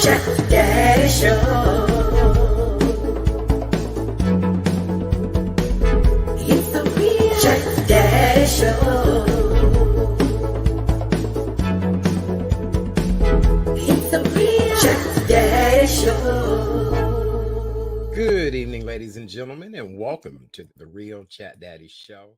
Chat Daddy Show. It's the real Chat Daddy Show. It's the real Chat Daddy Show. Good evening, ladies and gentlemen, and welcome to the Real Chat Daddy Show.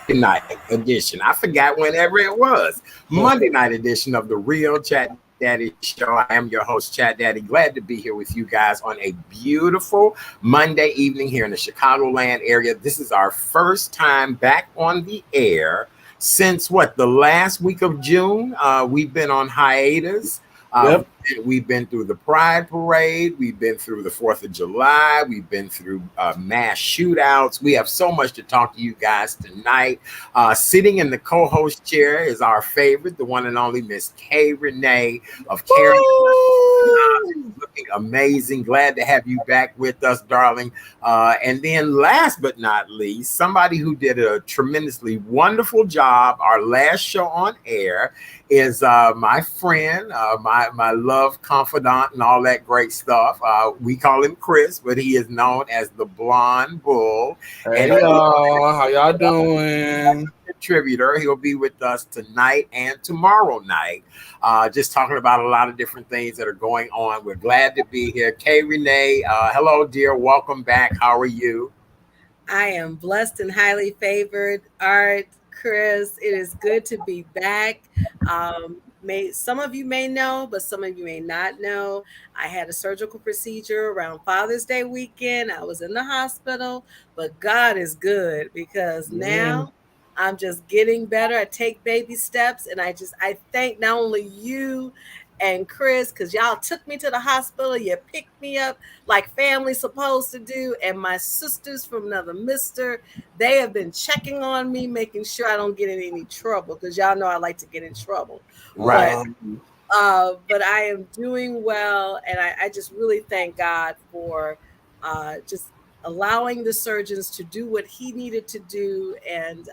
Night edition. I forgot whenever it was. Monday night edition of the Real Chat Daddy Show. I am your host, Chat Daddy. Glad to be here with you guys on a beautiful Monday evening here in the Chicagoland area. This is our first time back on the air since the last week of June. We've been on hiatus. We've been through the Pride Parade. We've been through the 4th of July. We've been through mass shootouts. We have so much to talk to you guys tonight. Sitting in the co-host chair is our favorite, the one and only Miss Renee of Caring. Looking amazing. Glad to have you back with us, darling. And then last but not least, somebody who did a tremendously wonderful job, our last show on air, is my friend, my love confidant and all that great stuff. We call him Chris, but he is known as the Blonde Bull. Hey y'all, how y'all doing? Contributor. He'll be with us tonight and tomorrow night, just talking about a lot of different things that are going on. We're glad to be here. Renee, hello, dear. Welcome back. How are you? I am blessed and highly favored. Art, Chris, it is good to be back. Some of you may know, but some of you may not know. I had a surgical procedure around Father's Day weekend. I was in the hospital, but God is good because now I'm just getting better. I take baby steps, and I thank not only you and Chris, because y'all took me to the hospital. You picked me up like family's supposed to do. And my sisters from another mister, they have been checking on me, making sure I don't get in any trouble, because y'all know I like to get in trouble. Right. But I am doing well. And I just really thank God for just allowing the surgeons to do what he needed to do. And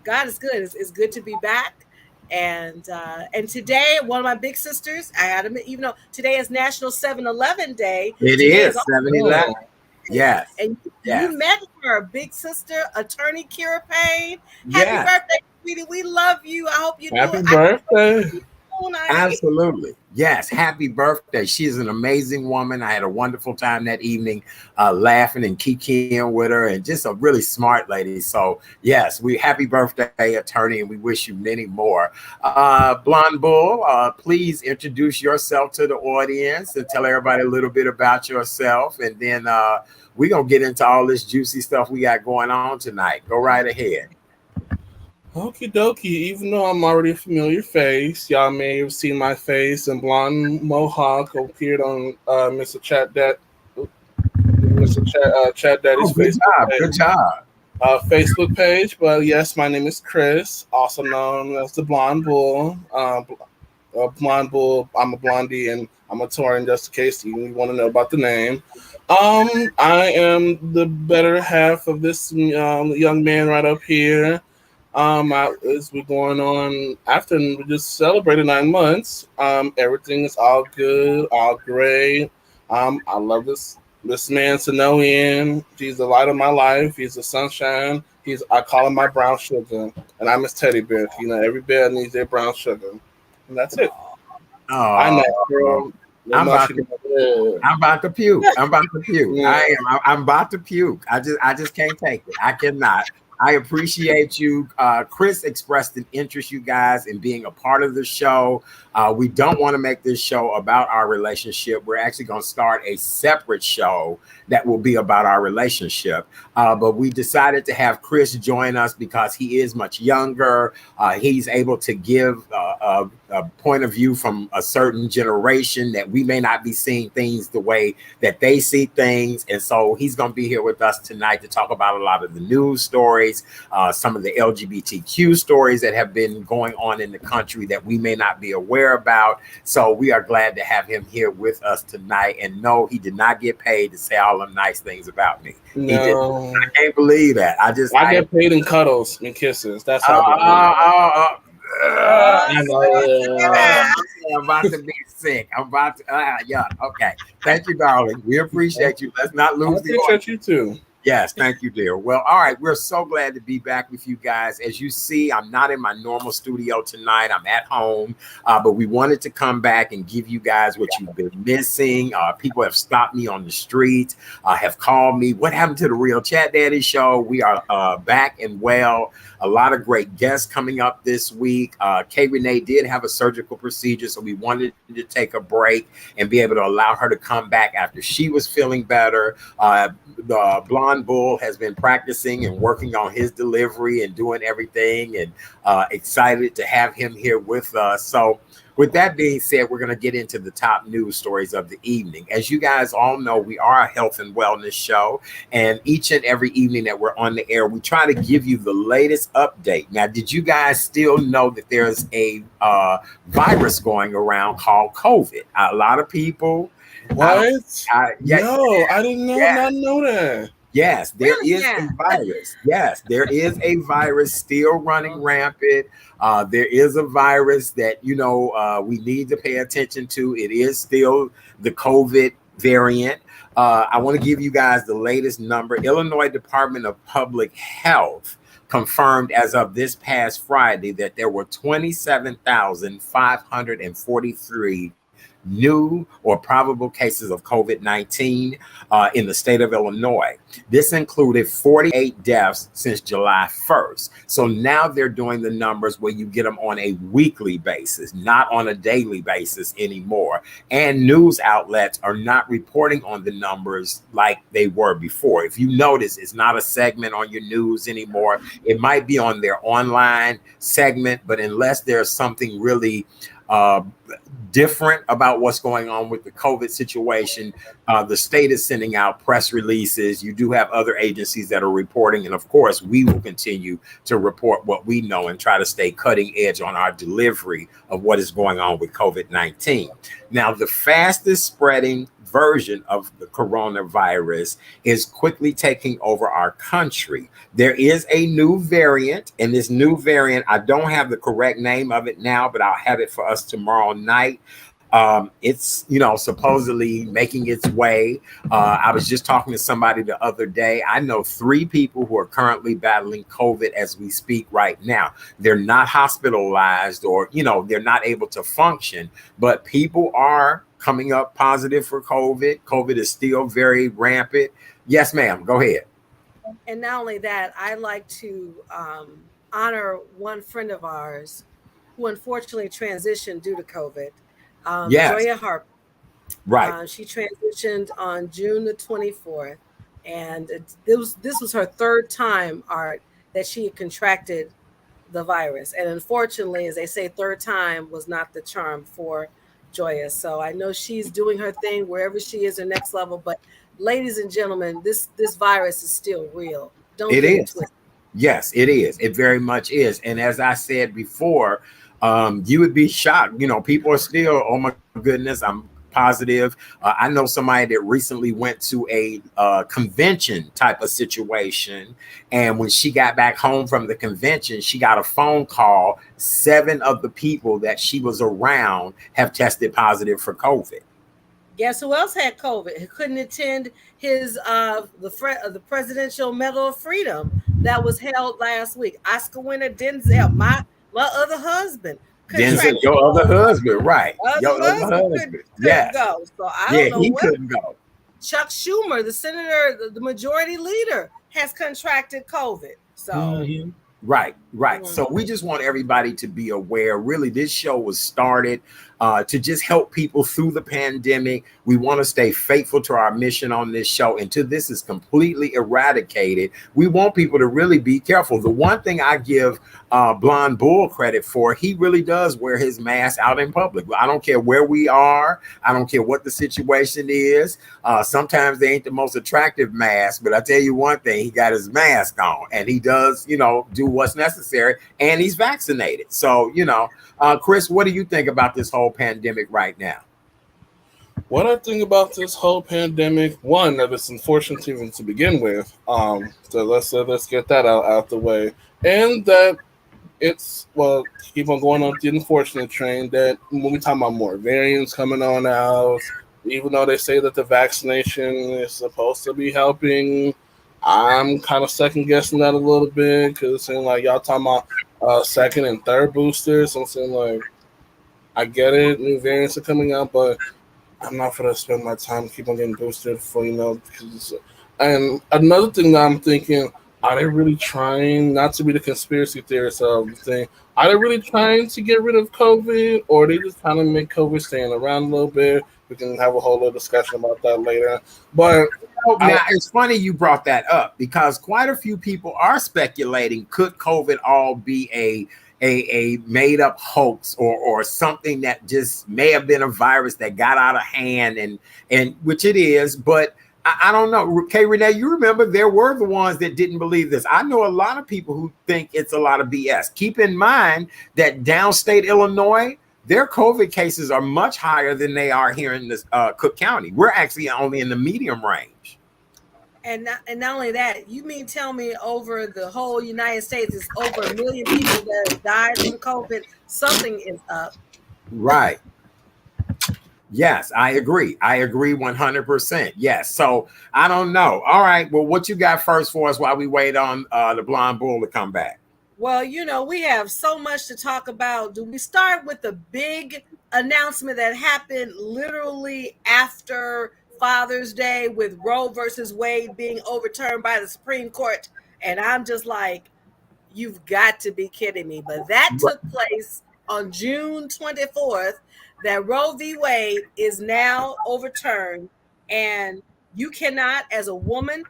God is good. It's good to be back. And today, one of my big sisters, I had to, even though today is National 7-Eleven Day. It is 7-Eleven. Yes. And you met her, big sister, attorney Kira Payne. Happy birthday, sweetie. We love you. I hope you do. Happy birthday. Absolutely. Yes. Happy birthday. She's an amazing woman. I had a wonderful time that evening laughing and kikiing with her, and just a really smart lady. So yes, happy birthday, attorney, and we wish you many more. Blonde Bull, please introduce yourself to the audience and tell everybody a little bit about yourself. And then we're going to get into all this juicy stuff we got going on tonight. Go right ahead. Okie dokie. Even though I'm already a familiar face, y'all may have seen my face and blonde mohawk appeared on Mr. Chat Daddy's Good job. Facebook page. But yes, my name is Chris, also known as the Blonde Bull. Blonde Bull. I'm a blondie and I'm a Tauran, just in case you want to know about the name. I am the better half of this young man right up here. As we're going on after we just celebrated 9 months, everything is all good, all great. I love this man to no end. He's the light of my life. He's the sunshine. I call him my brown sugar, and I'm his teddy bear. You know, every bear needs their brown sugar, and that's it. Oh, I know, bro. I'm about to puke. I'm about to puke. Yeah. I'm about to puke. I just can't take it. I cannot. I appreciate you. Chris expressed an interest, you guys, in being a part of the show. We don't want to make this show about our relationship. We're actually going to start a separate show that will be about our relationship. But we decided to have Chris join us because he is much younger. He's able to give a point of view from a certain generation that we may not be seeing things the way that they see things. And so he's going to be here with us tonight to talk about a lot of the news stories stories, some of the LGBTQ stories that have been going on in the country that we may not be aware about. So we are glad to have him here with us tonight. And no, he did not get paid to say all them nice things about me. No, He did. I can't believe that. I get paid in cuddles and kisses. That's how I get paid. Yeah. I'm about to be sick. I'm about to, yeah. Okay. Thank you, darling. We appreciate you. Let's not lose the appreciate you too. Yes, thank you, dear. Well, all right. We're so glad to be back with you guys. As you see, I'm not in my normal studio tonight. I'm at home, but we wanted to come back and give you guys what you've been missing. People have stopped me on the street, have called me. What happened to the Real Chat Daddy show? We are back and well. A lot of great guests coming up this week. Renee did have a surgical procedure, so we wanted to take a break and be able to allow her to come back after she was feeling better. The Blonde Bull has been practicing and working on his delivery and doing everything, and excited to have him here with us. So with that being said, we're going to get into the top news stories of the evening. As you guys all know, we are a health and wellness show, and each and every evening that we're on the air, we try to give you the latest update. Now, did you guys still know that there's a virus going around called COVID? A lot of people. What? I didn't know. Yeah. Not know that. Yes, there is a virus. Yes, there is a virus still running rampant. There is a virus that, we need to pay attention to. It is still the COVID variant. I want to give you guys the latest number. Illinois Department of Public Health confirmed as of this past Friday that there were 27,543 new or probable cases of COVID-19 in the state of Illinois. This included 48 deaths since July 1st. So now they're doing the numbers where you get them on a weekly basis, not on a daily basis anymore. And news outlets are not reporting on the numbers like they were before. If you notice, it's not a segment on your news anymore. It might be on their online segment, but unless there's something really different about what's going on with the COVID situation, the state is sending out press releases. You do have other agencies that are reporting, and of course we will continue to report what we know and try to stay cutting edge on our delivery of what is going on with COVID-19. Now, the fastest spreading version of the coronavirus is quickly taking over our country. There is a new variant, and this new variant, I don't have the correct name of it now, but I'll have it for us tomorrow night. It's, supposedly making its way. I was just talking to somebody the other day. I know 3 people who are currently battling COVID as we speak right now. They're not hospitalized or, they're not able to function, but people are coming up positive for COVID. COVID is still very rampant. Yes, ma'am. Go ahead. And not only that, I like to honor one friend of ours who unfortunately transitioned due to COVID. Yes. Joya Harper. Right. She transitioned on June the 24th. And this was her 3rd time, Art, that she had contracted the virus. And unfortunately, as they say, 3rd time was not the charm for Joya. So I know she's doing her thing wherever she is, her next level. But ladies and gentlemen, this virus is still real. Don't get it twisted. Yes, it is. It very much is. And as I said before, you would be shocked. People are still, oh my goodness, I'm positive. I know somebody that recently went to a convention type of situation. And when she got back home from the convention, she got a phone call. 7 of the people that she was around have tested positive for COVID. Guess who else had COVID? He couldn't attend his the Presidential Medal of Freedom that was held last week. Oscar winner Denzel, my other husband. Denzel, your other husband, right? Your other husband couldn't go. So I don't know he couldn't go. Chuck Schumer, the senator, the majority leader, has contracted COVID. So Right. So we just want everybody to be aware. Really, this show was started to just help people through the pandemic. We want to stay faithful to our mission on this show. Until this is completely eradicated, we want people to really be careful. The one thing I give Blonde Bull credit for, he really does wear his mask out in public. I don't care where we are. I don't care what the situation is. Sometimes they ain't the most attractive mask, but I tell you one thing, he got his mask on and he does, do what's necessary, and he's vaccinated. So, Chris, what do you think about this whole pandemic right now? What I think about this whole pandemic, one, that it's unfortunate even to begin with. So let's get that out the way. And that keep on going on the unfortunate train that when we talk about more variants coming on out, even though they say that the vaccination is supposed to be helping, I'm kind of second guessing that a little bit because it seems like y'all talking about second and third boosters. I'm saying like, I get it, new variants are coming out, but I'm not gonna spend my time keep on getting boosted for because. And another thing that I'm thinking, are they really trying not to be the conspiracy theorist of the thing? Are they really trying to get rid of COVID, or are they just trying to make COVID staying around a little bit? We can have a whole little discussion about that later. But now it's funny you brought that up because quite a few people are speculating, could COVID all be a made up hoax or something that just may have been a virus that got out of hand and which it is, but I don't know. K. Renee, you remember there were the ones that didn't believe this. I know a lot of people who think it's a lot of BS. Keep in mind that downstate Illinois, their COVID cases are much higher than they are here in this Cook County. We're actually only in the medium range. And not only that, you mean tell me over the whole United States, it's over 1 million people that have died from COVID. Something is up. Right. Yes, I agree. I agree 100%. Yes. So I don't know. All right. Well, what you got first for us while we wait on the Blonde Bull to come back? Well, we have so much to talk about. Do we start with the big announcement that happened literally after Father's Day with Roe versus Wade being overturned by the Supreme Court? And I'm just like, you've got to be kidding me. But that took place on June 24th, that Roe v. Wade is now overturned, and you cannot, as a woman,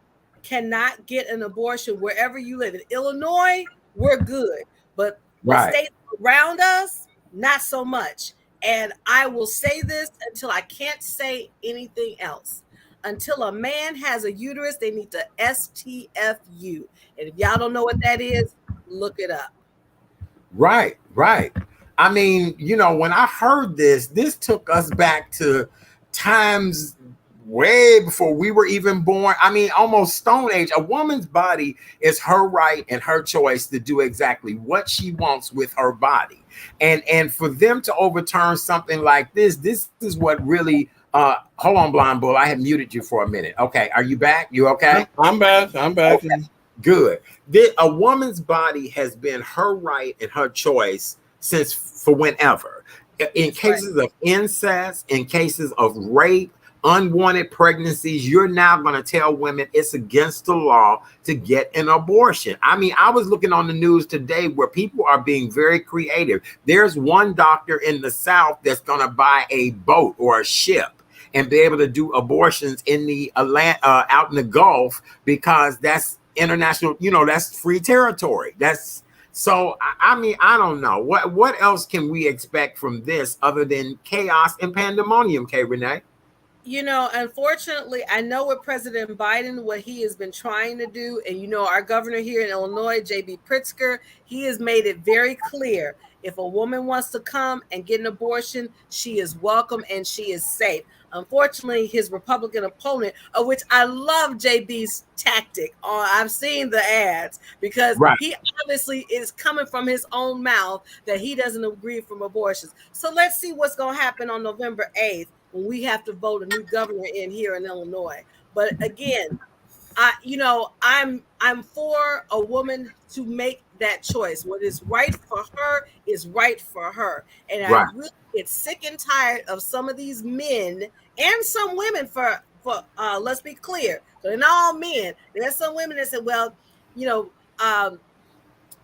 cannot get an abortion wherever you live. In Illinois, we're good, but the states around us, not so much. And I will say this until I can't say anything else. Until a man has a uterus, they need to STFU. And if y'all don't know what that is, look it up. Right. I mean, when I heard this took us back to times way before we were even born. I mean, almost Stone Age. A woman's body is her right and her choice to do exactly what she wants with her body. And for them to overturn something like this is what really hold on, Blonde Bull. I had muted you for a minute. Okay, are you back? You okay? I'm back. Okay. Good. A woman's body has been her right and her choice since for whenever. In cases of incest, in cases of rape, unwanted pregnancies, you're now going to tell women it's against the law to get an abortion. I mean, I was looking on the news today where people are being very creative. There's one doctor in the South that's going to buy a boat or a ship and be able to do abortions in the out in the Gulf because that's international, that's free territory. So, I mean, I don't know. What else can we expect from this other than chaos and pandemonium, K. Renee? Unfortunately, I know with President Biden, what he has been trying to do, and our governor here in Illinois, J.B. Pritzker, he has made it very clear. If a woman wants to come and get an abortion, she is welcome and she is safe. Unfortunately, his Republican opponent, of which I love JB's tactic, I've seen the ads because he obviously is coming from his own mouth that he doesn't agree from abortions. So let's see what's going to happen on November 8th when we have to vote a new governor in here in Illinois. But again, I'm for a woman to make that choice. What is right for her is right for her. And I really get sick and tired of some of these men and some women for let's be clear. So they're not all men. There's some women that say, well,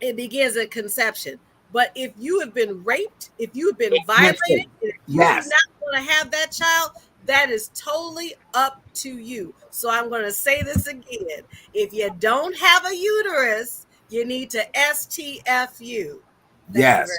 it begins at conception. But if you have been raped, if you have been violated, Listen, if you do yes, not want to have that child, that is totally up to you. So I'm going to say this again. If you don't have a uterus, you need to STFU. Thank you very yes.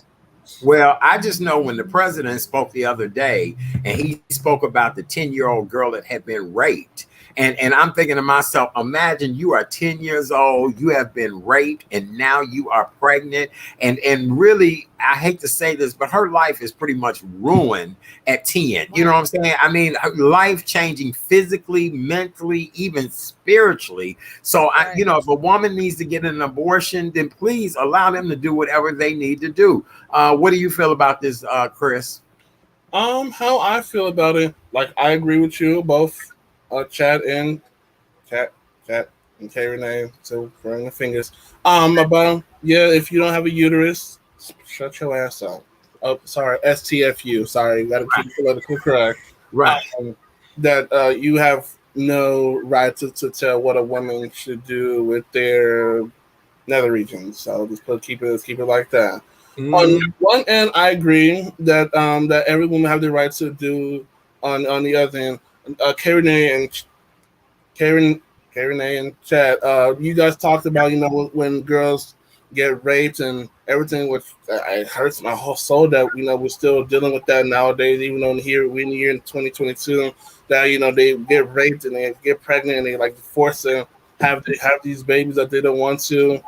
Well, I just know when the president spoke the other day and he spoke about the 10-year-old girl that had been raped. And I'm thinking to myself, imagine you are 10 years old, you have been raped, and now you are pregnant. And really, I hate to say this, but her life is pretty much ruined at 10. You know what I'm saying? I mean, life changing physically, mentally, even spiritually. So, right. if a woman needs to get an abortion, then please allow them to do whatever they need to do. What do you feel about this, Chris? How I feel about it, like I agree with you both, Chad and Cat, Cat, and K Renee. So throwing the fingers. About yeah, if you don't have a uterus, shut your ass up. Oh, sorry, STFU. Sorry, got to keep it politically correct. Right. That you have no right to tell what a woman should do with their nether regions. So just keep it like that. On Mm, one end, I agree that that every woman have the right to do. On the other end, Karen and Karen, Karen and Chad, you guys talked about when girls get raped and everything, which it hurts my whole soul that we're still dealing with that nowadays. Even though we're in 2022, that they get raped and they get pregnant and they like force them have these babies that they don't want to.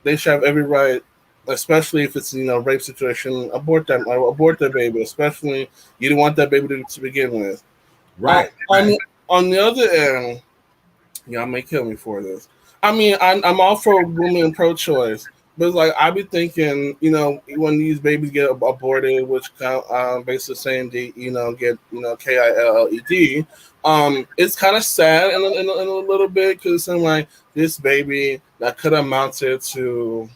They should have every right, especially if it's rape situation, abort that baby. Especially you don't want that baby to begin with. right. On the other end, y'all may kill me for this. I mean, I'm all for women pro-choice, but it's like I be thinking, when these babies get aborted, which basically saying they, get KILLED, it's kind of sad in a little bit because I'm like this baby that could have amounted to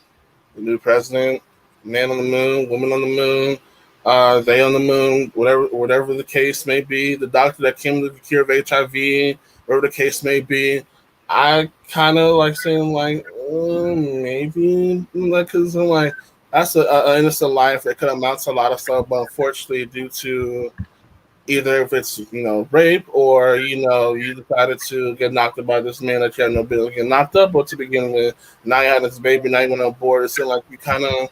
the new president, man on the moon, woman on the moon, they on the moon, whatever the case may be, the doctor that came to the cure of HIV, whatever the case may be. I kind of like saying like maybe like because I'm like that's a innocent life that could amount to a lot of stuff, but unfortunately due to either if it's rape or you decided to get knocked up by this man that you had no business getting knocked up or to begin with. Now you had this baby, now you went on board. It seemed like you kind of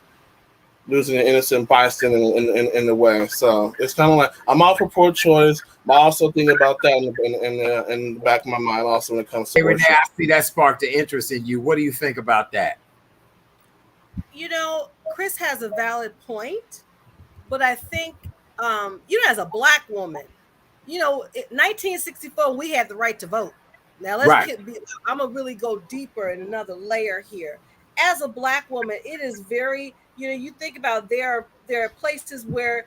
losing an innocent bystander in the way. So it's kind of like I'm all for pro-choice, but I also think about that in the back of my mind also when it comes to Hey, Renee, abortion. I see that sparked the interest in you. What do you think about that? Chris has a valid point, but I think, as a black woman, 1964, we had the right to vote. Now Right, I'm gonna really go deeper in another layer here. As a black woman, it is very, you think about there are places where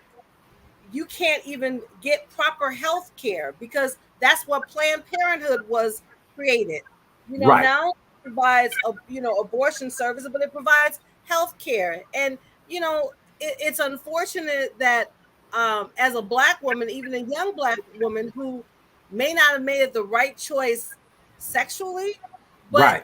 you can't even get proper health care because that's what Planned Parenthood was created. right, Now it provides abortion services, but it provides health care. And it's unfortunate that as a black woman, even a young black woman who may not have made the right choice sexually, but right.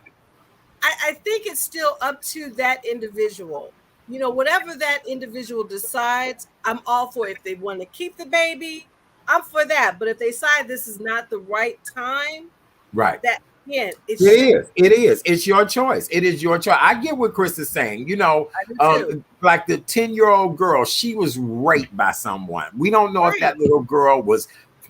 I think it's still up to that individual. Whatever that individual decides, I'm all for it. If they want to keep the baby, I'm for that. But if they decide this is not the right time, Right. that again, it It should. is. It is. It's your choice. It is your choice. I get what Chris is saying. I do too. Like the 10-year-old girl, she was raped by someone. We don't know if Right. that little girl was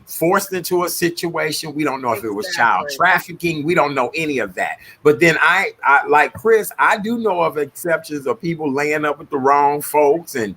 forced into a situation. We don't know if it was child Exactly. trafficking. We don't know any of that. But then I like Chris, I do know of exceptions of people laying up with the wrong folks and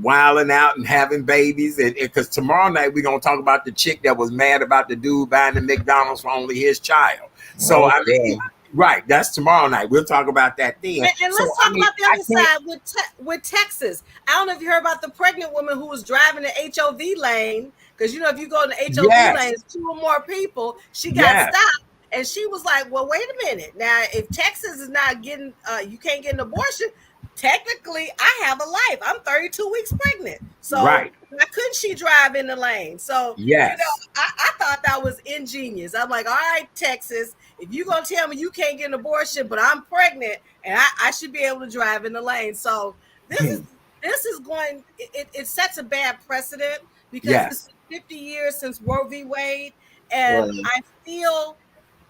wilding out and having babies. And because tomorrow night we're gonna talk about the chick that was mad about the dude buying the McDonald's for only his child. So Oh, I yeah. mean, right, that's tomorrow night. We'll talk about that then. And So let's I talk mean, about the I other can't. side with Texas. I don't know if you heard about the pregnant woman who was driving the HOV lane because if you go in the HOV lane, Yes, it's two or more people. She got yes, stopped, and she was like, "Well, wait a minute. Now, if Texas is not getting, you can't get an abortion. Technically, I have a life. I'm 32 weeks pregnant. So right, why couldn't she drive in the lane? So yes, I thought that was ingenious. I'm like, all right, Texas, if you're gonna tell me you can't get an abortion, but I'm pregnant and I should be able to drive in the lane. So this is this is going. It sets a bad precedent because Yes. it's 50 years since Roe v. Wade, and Right. I feel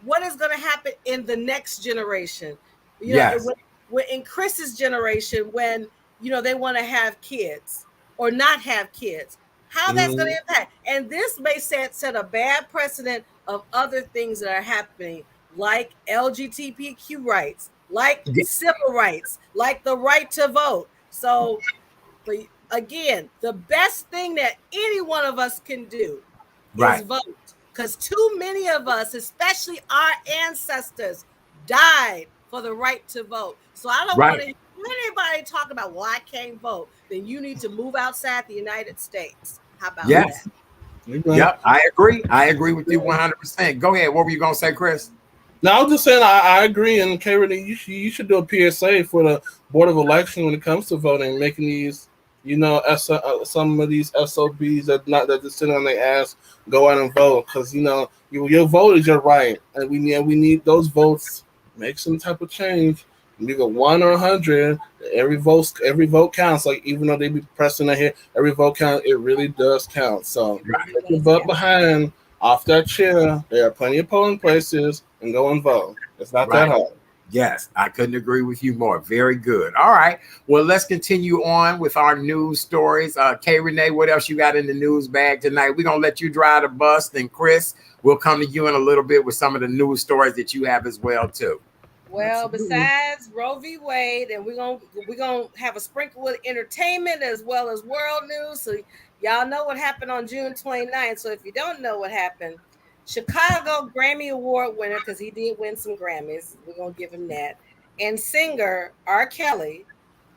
what is going to happen in the next generation. You know, Yes. when in Chris's generation, when they want to have kids or not have kids, how that's going to impact. And this may set a bad precedent of other things that are happening, like LGBTQ rights, like Yeah. civil rights, like the right to vote. So, but again, the best thing that any one of us can do is Right. vote, because too many of us, especially our ancestors, died for the right to vote. So I don't want Right. to hear anybody talk about, well, I can't vote. Then you need to move outside the United States. How about that? Yes. Okay. Yep. I agree. I agree with you 100%. Go ahead. What were you gonna say, Chris? Now, I was just saying, I agree, and K. Renee, you should do a PSA for the Board of Election when it comes to voting, making these, some of these SOBs that just sit on their ass go out and vote, because your vote is your right, and we need those votes. Make some type of change. You go 1 or 100. Every vote counts. Like, even though they be pressing it here, every vote counts. It really does count. So Right. put your vote behind off that chair. There are plenty of polling places, and go and vote. It's not that Right. hard. Yes, I couldn't agree with you more. Very good. All right. Well, let's continue on with our news stories. Kay Renee, what else you got in the news bag tonight? We're gonna let you drive the bus, and Chris, we'll come to you in a little bit with some of the news stories that you have as well too. Well, Absolutely. besides Roe v. Wade, and we're gonna have a sprinkle with entertainment as well as world news. So y'all know what happened on June 29th. So if you don't know what happened, Chicago Grammy Award winner, because he did win some Grammys, we're gonna give him that. And singer R. Kelly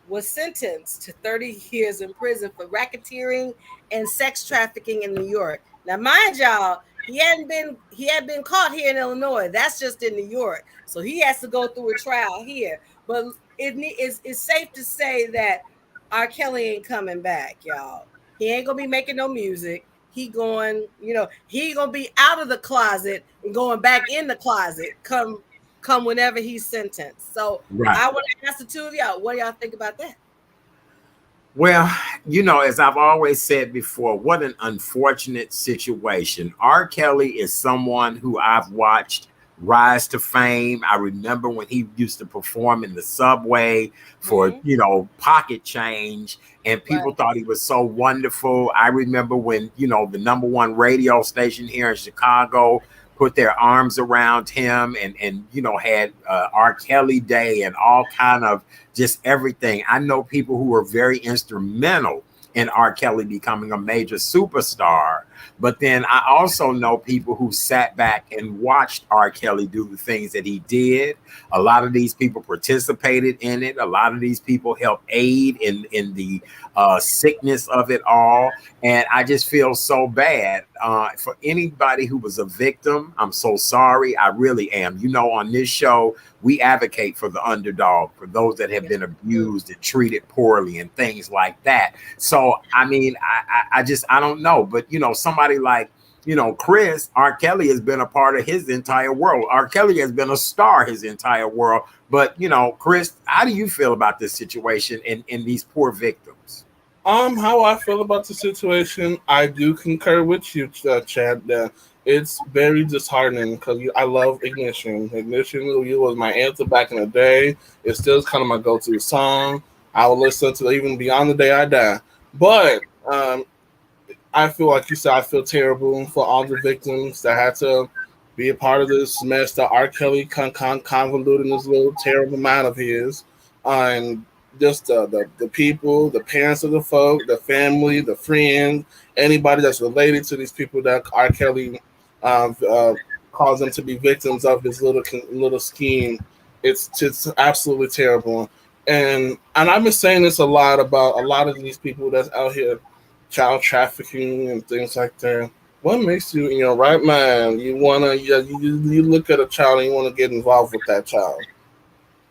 was sentenced to 30 years in prison for racketeering and sex trafficking in New York. Now, mind y'all, he had been caught here in Illinois. That's just in New York. So he has to go through a trial here. But it's safe to say that R. Kelly ain't coming back, y'all. He ain't gonna be making no music. He gonna be out of the closet and going back in the closet come whenever he's sentenced. So Right. I want to ask the two of y'all, what do y'all think about that? Well, as I've always said before, what an unfortunate situation. R. Kelly is someone who I've watched rise to fame. I remember when he used to perform in the subway for, pocket change, and people Right. thought he was so wonderful. I remember when, the number one radio station here in Chicago put their arms around him and had R. Kelly Day and all kind of just everything. I know people who were very instrumental in R. Kelly becoming a major superstar. But then I also know people who sat back and watched R. Kelly do the things that he did. A lot of these people participated in it. A lot of these people helped aid in the sickness of it all. And I just feel so bad for anybody who was a victim. I'm so sorry. I really am. On this show, we advocate for the underdog, for those that have been abused and treated poorly and things like that. So, I mean, I don't know. But, somebody like, Chris, R. Kelly has been a part of his entire world. R. Kelly has been a star his entire world. But, Chris, how do you feel about this situation and these poor victims? How I feel about the situation, I do concur with you, Chad. It's very disheartening because I love Ignition. Ignition was my anthem back in the day. It still is kind of my go-to song. I will listen to it even beyond the day I die. But I feel like you said, I feel terrible for all the victims that had to be a part of this mess that R. Kelly convoluted in this little terrible mind of his. And just the people, the parents of the folk, the family, the friends, anybody that's related to these people that R. Kelly caused them to be victims of his little scheme. It's just absolutely terrible. And I've been saying this a lot about a lot of these people that's out here child trafficking and things like that. What makes you in your right mind? You look at a child and you want to get involved with that child.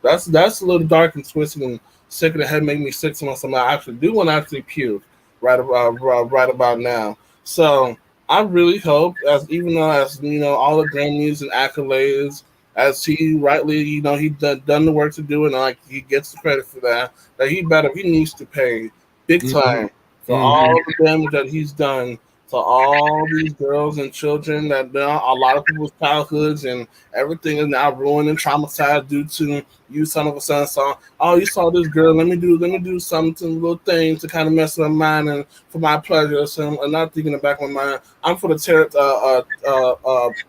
That's a little dark and twisted and sick of the head, make me sick to myself. I actually do want to actually puke right about now. So I really hope, as all the Grammys and accolades as he rightly, he done the work to do, and like he gets the credit for that. That he needs to pay big time for all the damage that he's done to all these girls and children. That now a lot of people's childhoods and everything is now ruined and traumatized due to you, son of a son. So, oh, you saw this girl. Let me do something, little things to kind of mess with my mind and for my pleasure. So I'm not thinking in the back of my mind. I'm for the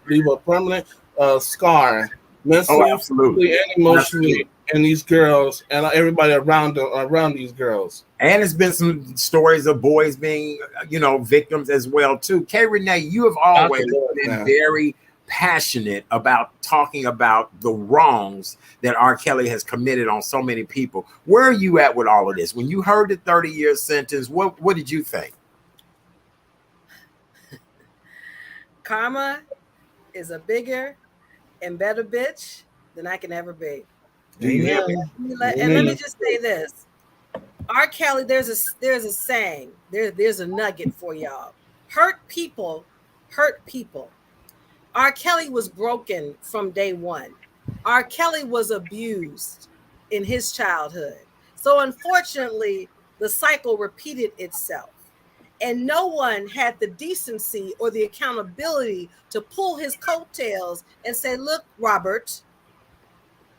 leave a permanent scar, mentally, physically, and emotionally, and these girls and everybody around these girls. And it's been some stories of boys being, victims as well too. K. Renee, you have always been very passionate about talking about the wrongs that R. Kelly has committed on so many people. Where are you at with all of this? When you heard the 30-year sentence, what did you think? Karma is a bigger and better bitch than I can ever be. Do you hear me? And let me just say this. R. Kelly, there's a saying, there's a nugget for y'all. Hurt people hurt people. R. Kelly was broken from day one. R. Kelly was abused in his childhood. So unfortunately, the cycle repeated itself. And no one had the decency or the accountability to pull his coattails and say, look, Robert,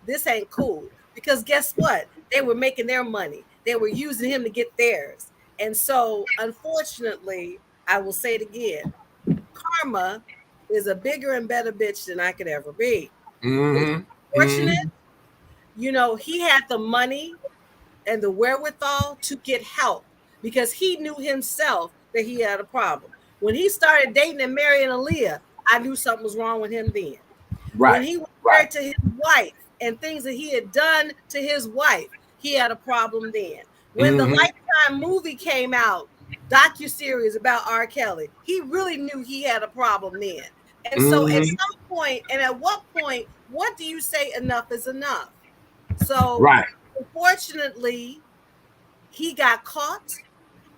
this ain't cool. Because guess what? They were making their money. They were using him to get theirs. And so, unfortunately, I will say it again, karma is a bigger and better bitch than I could ever be. Fortunate, he had the money and the wherewithal to get help because he knew himself that he had a problem. When he started dating and marrying Aaliyah, I knew something was wrong with him then. Right. When he was married to his wife and things that he had done to his wife, he had a problem then. When the Lifetime movie came out, docuseries about R. Kelly, he really knew he had a problem then. And so at some point, and at what point, what do you say enough is enough? So unfortunately, he got caught,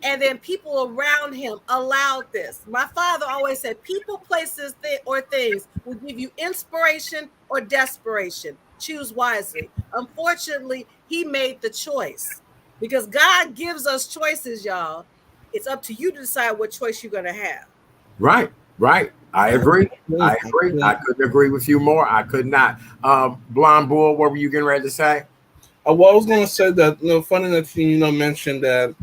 and then people around him allowed this. My father always said, people, places, or things will give you inspiration or desperation. Choose wisely. Unfortunately, he made the choice because God gives us choices, y'all. It's up to you to decide what choice you're going to have. Right. I agree. I couldn't agree with you more. I could not. Blonde Bull, what were you getting ready to say? Well, I was going to say that, funny that you mentioned that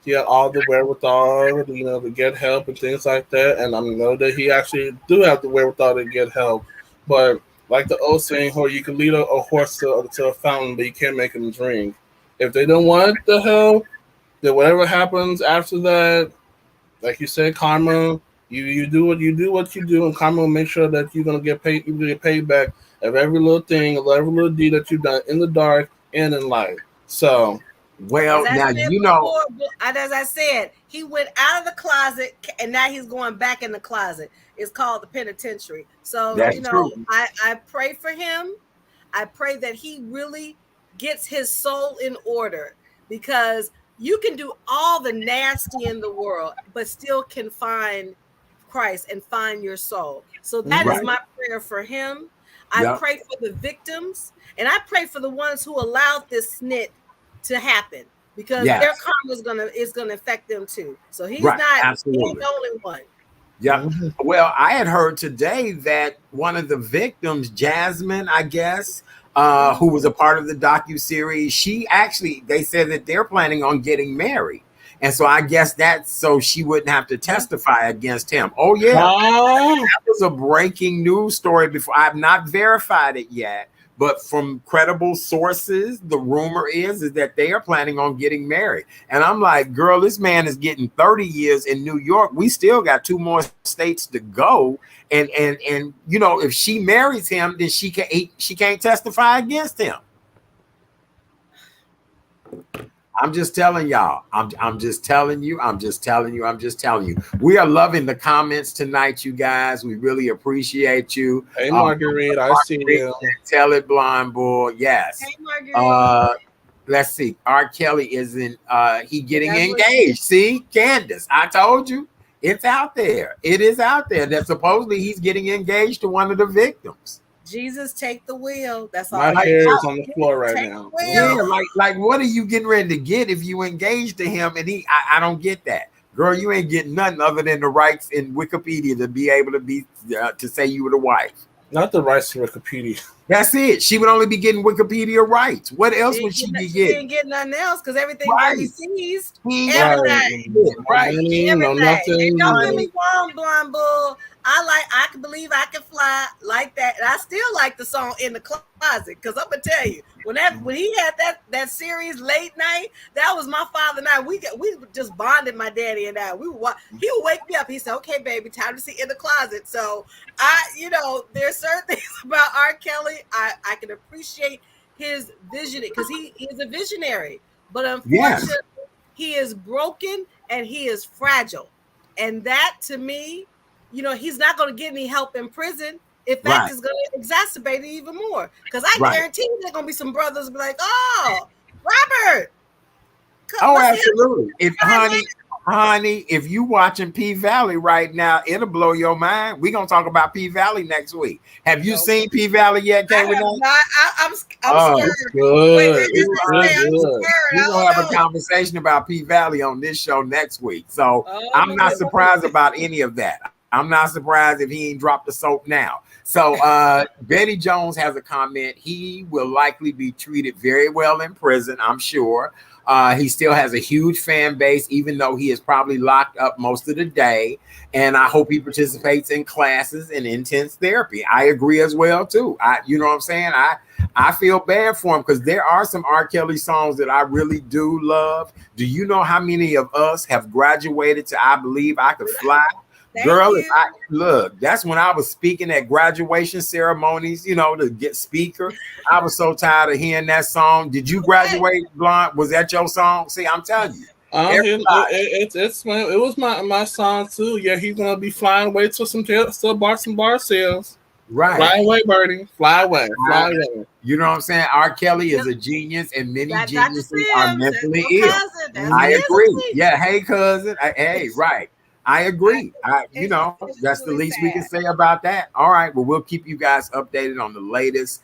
he had all the wherewithal, to get help and things like that. And I know that he actually do have the wherewithal to get help. But like the old saying, you can lead a horse to a fountain, but you can't make him drink. If they don't want the help, then whatever happens after that, like you said, karma, you do what you do, and karma will make sure that you're gonna get paid. You get paid back of every little thing, of every little deed that you've done in the dark and in life. So, well, now before, as I said, he went out of the closet, and now he's going back in the closet. It's called the penitentiary. So, true. I pray for him. I pray that he really gets his soul in order, because you can do all the nasty in the world, but still can find Christ and find your soul. So that is my prayer for him. I pray for the victims, and I pray for the ones who allowed this snit to happen, because their karma is gonna affect them too. So he's not the only one. Yeah. Well, I had heard today that one of the victims, Jasmine, I guess, who was a part of the docuseries, they said that they're planning on getting married. And so I guess that's so she wouldn't have to testify against him. Oh, yeah. That was a breaking news story before. I've not verified it yet, but from credible sources, the rumor is that they are planning on getting married. And I'm like, girl, this man is getting 30 years in New York. We still got 2 more states to go. And if she marries him, then she can't testify against him. I'm just telling y'all. I'm just telling you. We are loving the comments tonight, you guys. We really appreciate you. Hey, Marguerite, I see you. Tell it, Blonde Bull. Yes. Hey, Marguerite. Let's see. R. Kelly isn't he getting engaged? See, Candace, I told you. It's out there. It is out there that supposedly he's getting engaged to one of the victims. Jesus, take the wheel. That's all. My Like, hair is how- on the floor right Take now. the yeah, wheel. like what are you getting ready to get if you engage to him and I don't get that. Girl, you ain't getting nothing other than the rights in Wikipedia to be able to be to say you were the wife. Not the rights to Wikipedia. That's it. She would only be getting Wikipedia rights. What else would she be She getting? didn't get nothing else because everything gonna be Right. seized. He ain't got Right. Everything. nothing. No Right. money, no Everything. And nothing. don't get No. me wrong, Blonde Bull. I can believe I can fly like that. And I still like the song In the Closet. Because I'm gonna tell you, when he had that series late night, that was my father and I. We just bonded, my daddy and I. He would wake me up. He said, "Okay, baby, time to see In the Closet." So there's certain things about R. Kelly I can appreciate his vision because he is a visionary. But Yes. unfortunately, he is broken and he is fragile. And that to me, he's not going to get any help in prison. In fact, Right. it's going to exacerbate it even more. Because I Right. guarantee there's going to be some brothers be like, "Oh, Robert, Oh, let's see absolutely. Honey, if you watching P Valley right now, it'll blow your mind. We're gonna talk about P Valley next week. Have you seen P Valley yet, I K have Renee? not. I'm Oh, scared. It's good. Wait, It's I'm good. scared. We're I gonna don't have a know. conversation about P Valley on this show next week. So Oh, I'm my not goodness. surprised about any of that. I'm not surprised if he ain't dropped the soap now. So Betty Jones has a comment. He will likely be treated very well in prison, I'm sure. He still has a huge fan base, even though he is probably locked up most of the day. And I hope he participates in classes and intense therapy. I agree as well, too. You know what I'm saying? I feel bad for him because there are some R. Kelly songs that I really do love. Do you know how many of us have graduated to I Believe I Could Fly? Girl, look, that's when I was speaking at graduation ceremonies, to get speaker. I was so tired of hearing that song. Did you graduate, Blonde? Was that your song? See, I'm telling you. It was my song too. Yeah, he's gonna be flying away to some bar sales. Right. Fly away, Birdie. Fly away. Fly away. You know what I'm saying? R. Kelly is a genius, and many geniuses are mentally ill. I agree. Yeah. Hey, cousin. Hey, right. I agree. That's the least we can say about that. All right. Well, we'll keep you guys updated on the latest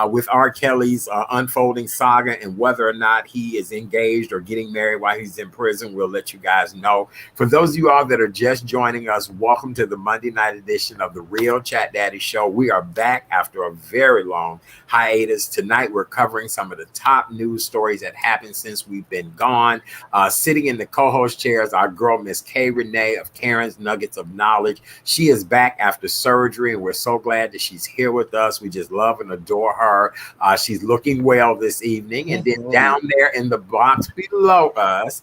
with R. Kelly's unfolding saga and whether or not he is engaged or getting married while he's in prison. We'll let you guys know. For those of you all that are just joining us, welcome to the Monday night edition of the Real Chat Daddy Show. We are back after a very long hiatus. Tonight, we're covering some of the top news stories that happened since we've been gone. Sitting in the co-host chairs, our girl, Miss K. Renee of Karen's Nuggets of Knowledge. She is back after surgery, and we're so glad that she's here with us. We just love and adore her. She's looking well this evening. And then down there in the box below us,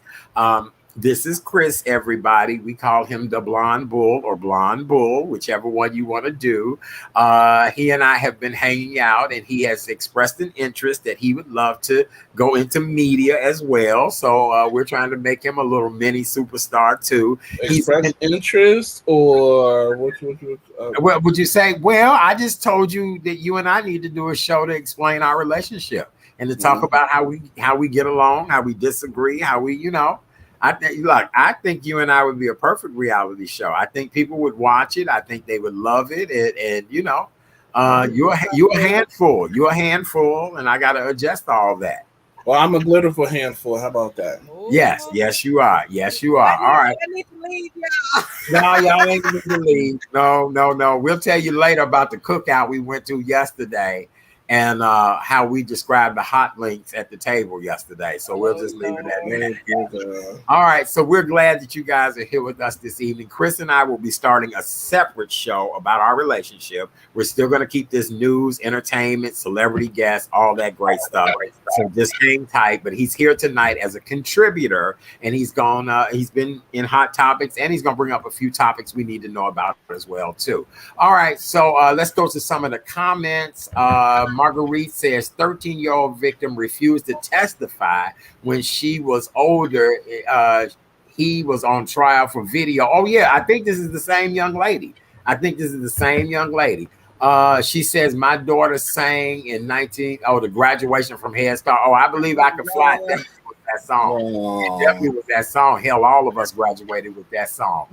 this is Chris, everybody. We call him the Blonde Bull or Blonde Bull, whichever one you want to do. He and I have been hanging out, and he has expressed an interest that he would love to go into media as well. So we're trying to make him a little mini superstar too. Express interest, or what well, would you say? Well, I just told you that you and I need to do a show to explain our relationship and to talk about how we get along, how we disagree, how we, I think you and I would be a perfect reality show. I think people would watch it. I think they would love it. And you're a handful. You're a handful, and I got to adjust all that. Well, I'm a glitterful handful. How about that? Yes, you are. Yes, you are. All right. I need to leave, y'all. No, y'all ain't need to leave. No. We'll tell you later about the cookout we went to yesterday and how we described the hot links at the table yesterday. So we'll just leave it at that. All right. So we're glad that you guys are here with us this evening. Chris and I will be starting a separate show about our relationship. We're still going to keep this news, entertainment, celebrity guests, all that great stuff. So just hang tight. But he's here tonight as a contributor, and he's been in Hot Topics, and he's going to bring up a few topics we need to know about as well, too. All right. So let's go to some of the comments. Marguerite says 13-year-old victim refused to testify when she was older. He was on trial for video. Oh, yeah. I think this is the same young lady. She says, my daughter sang in the graduation from Head Start. Oh, I Believe I Could Fly. that song. It definitely was that song. Hell, all of us graduated with that song.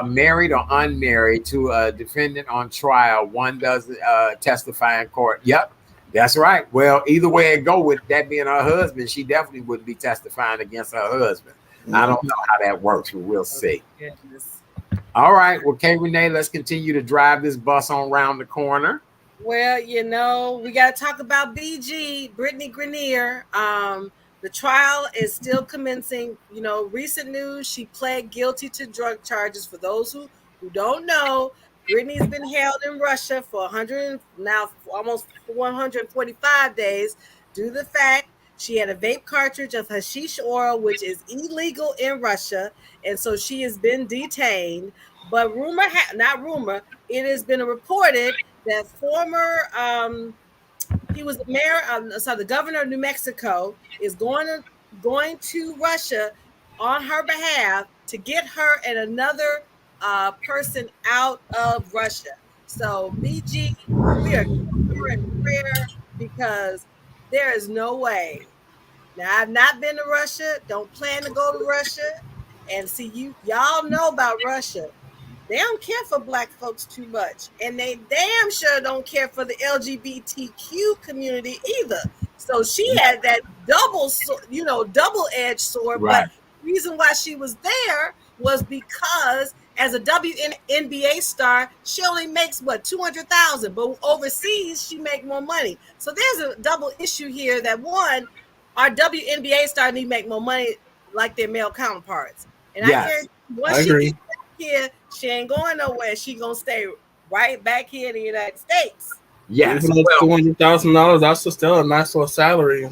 Married or unmarried to a defendant on trial, one doesn't testify in court. Yep, that's right. Well, either way it go, with that being her husband, she definitely wouldn't be testifying against her husband. I don't know how that works, but we'll see. Goodness. All right. Well, Kay Renee, let's continue to drive this bus on around the corner. Well, we got to talk about BG, Brittany Grenier. The trial is still commencing. Recent news, she pled guilty to drug charges. For those who don't know, Brittany's been held in Russia for almost 145 days due to the fact she had a vape cartridge of hashish oil, which is illegal in Russia. And so she has been detained. But it has been reported that he was the mayor, the governor of New Mexico is going to Russia on her behalf to get her and another person out of Russia. So BG, we are in prayer because there is no way. Now, I've not been to Russia, don't plan to go to Russia. And see, y'all know about Russia. They don't care for Black folks too much. And they damn sure don't care for the LGBTQ community either. So she had that double-edged sword. Right. But the reason why she was there was because as a WNBA star, she only makes $200,000, but overseas she make more money. So there's a double issue here that one, our WNBA star need to make more money like their male counterparts. And yes. I agree. She gets back here, she ain't going nowhere. She gonna stay right back here in the United States. Yes, $200,000. That's still a nice little salary.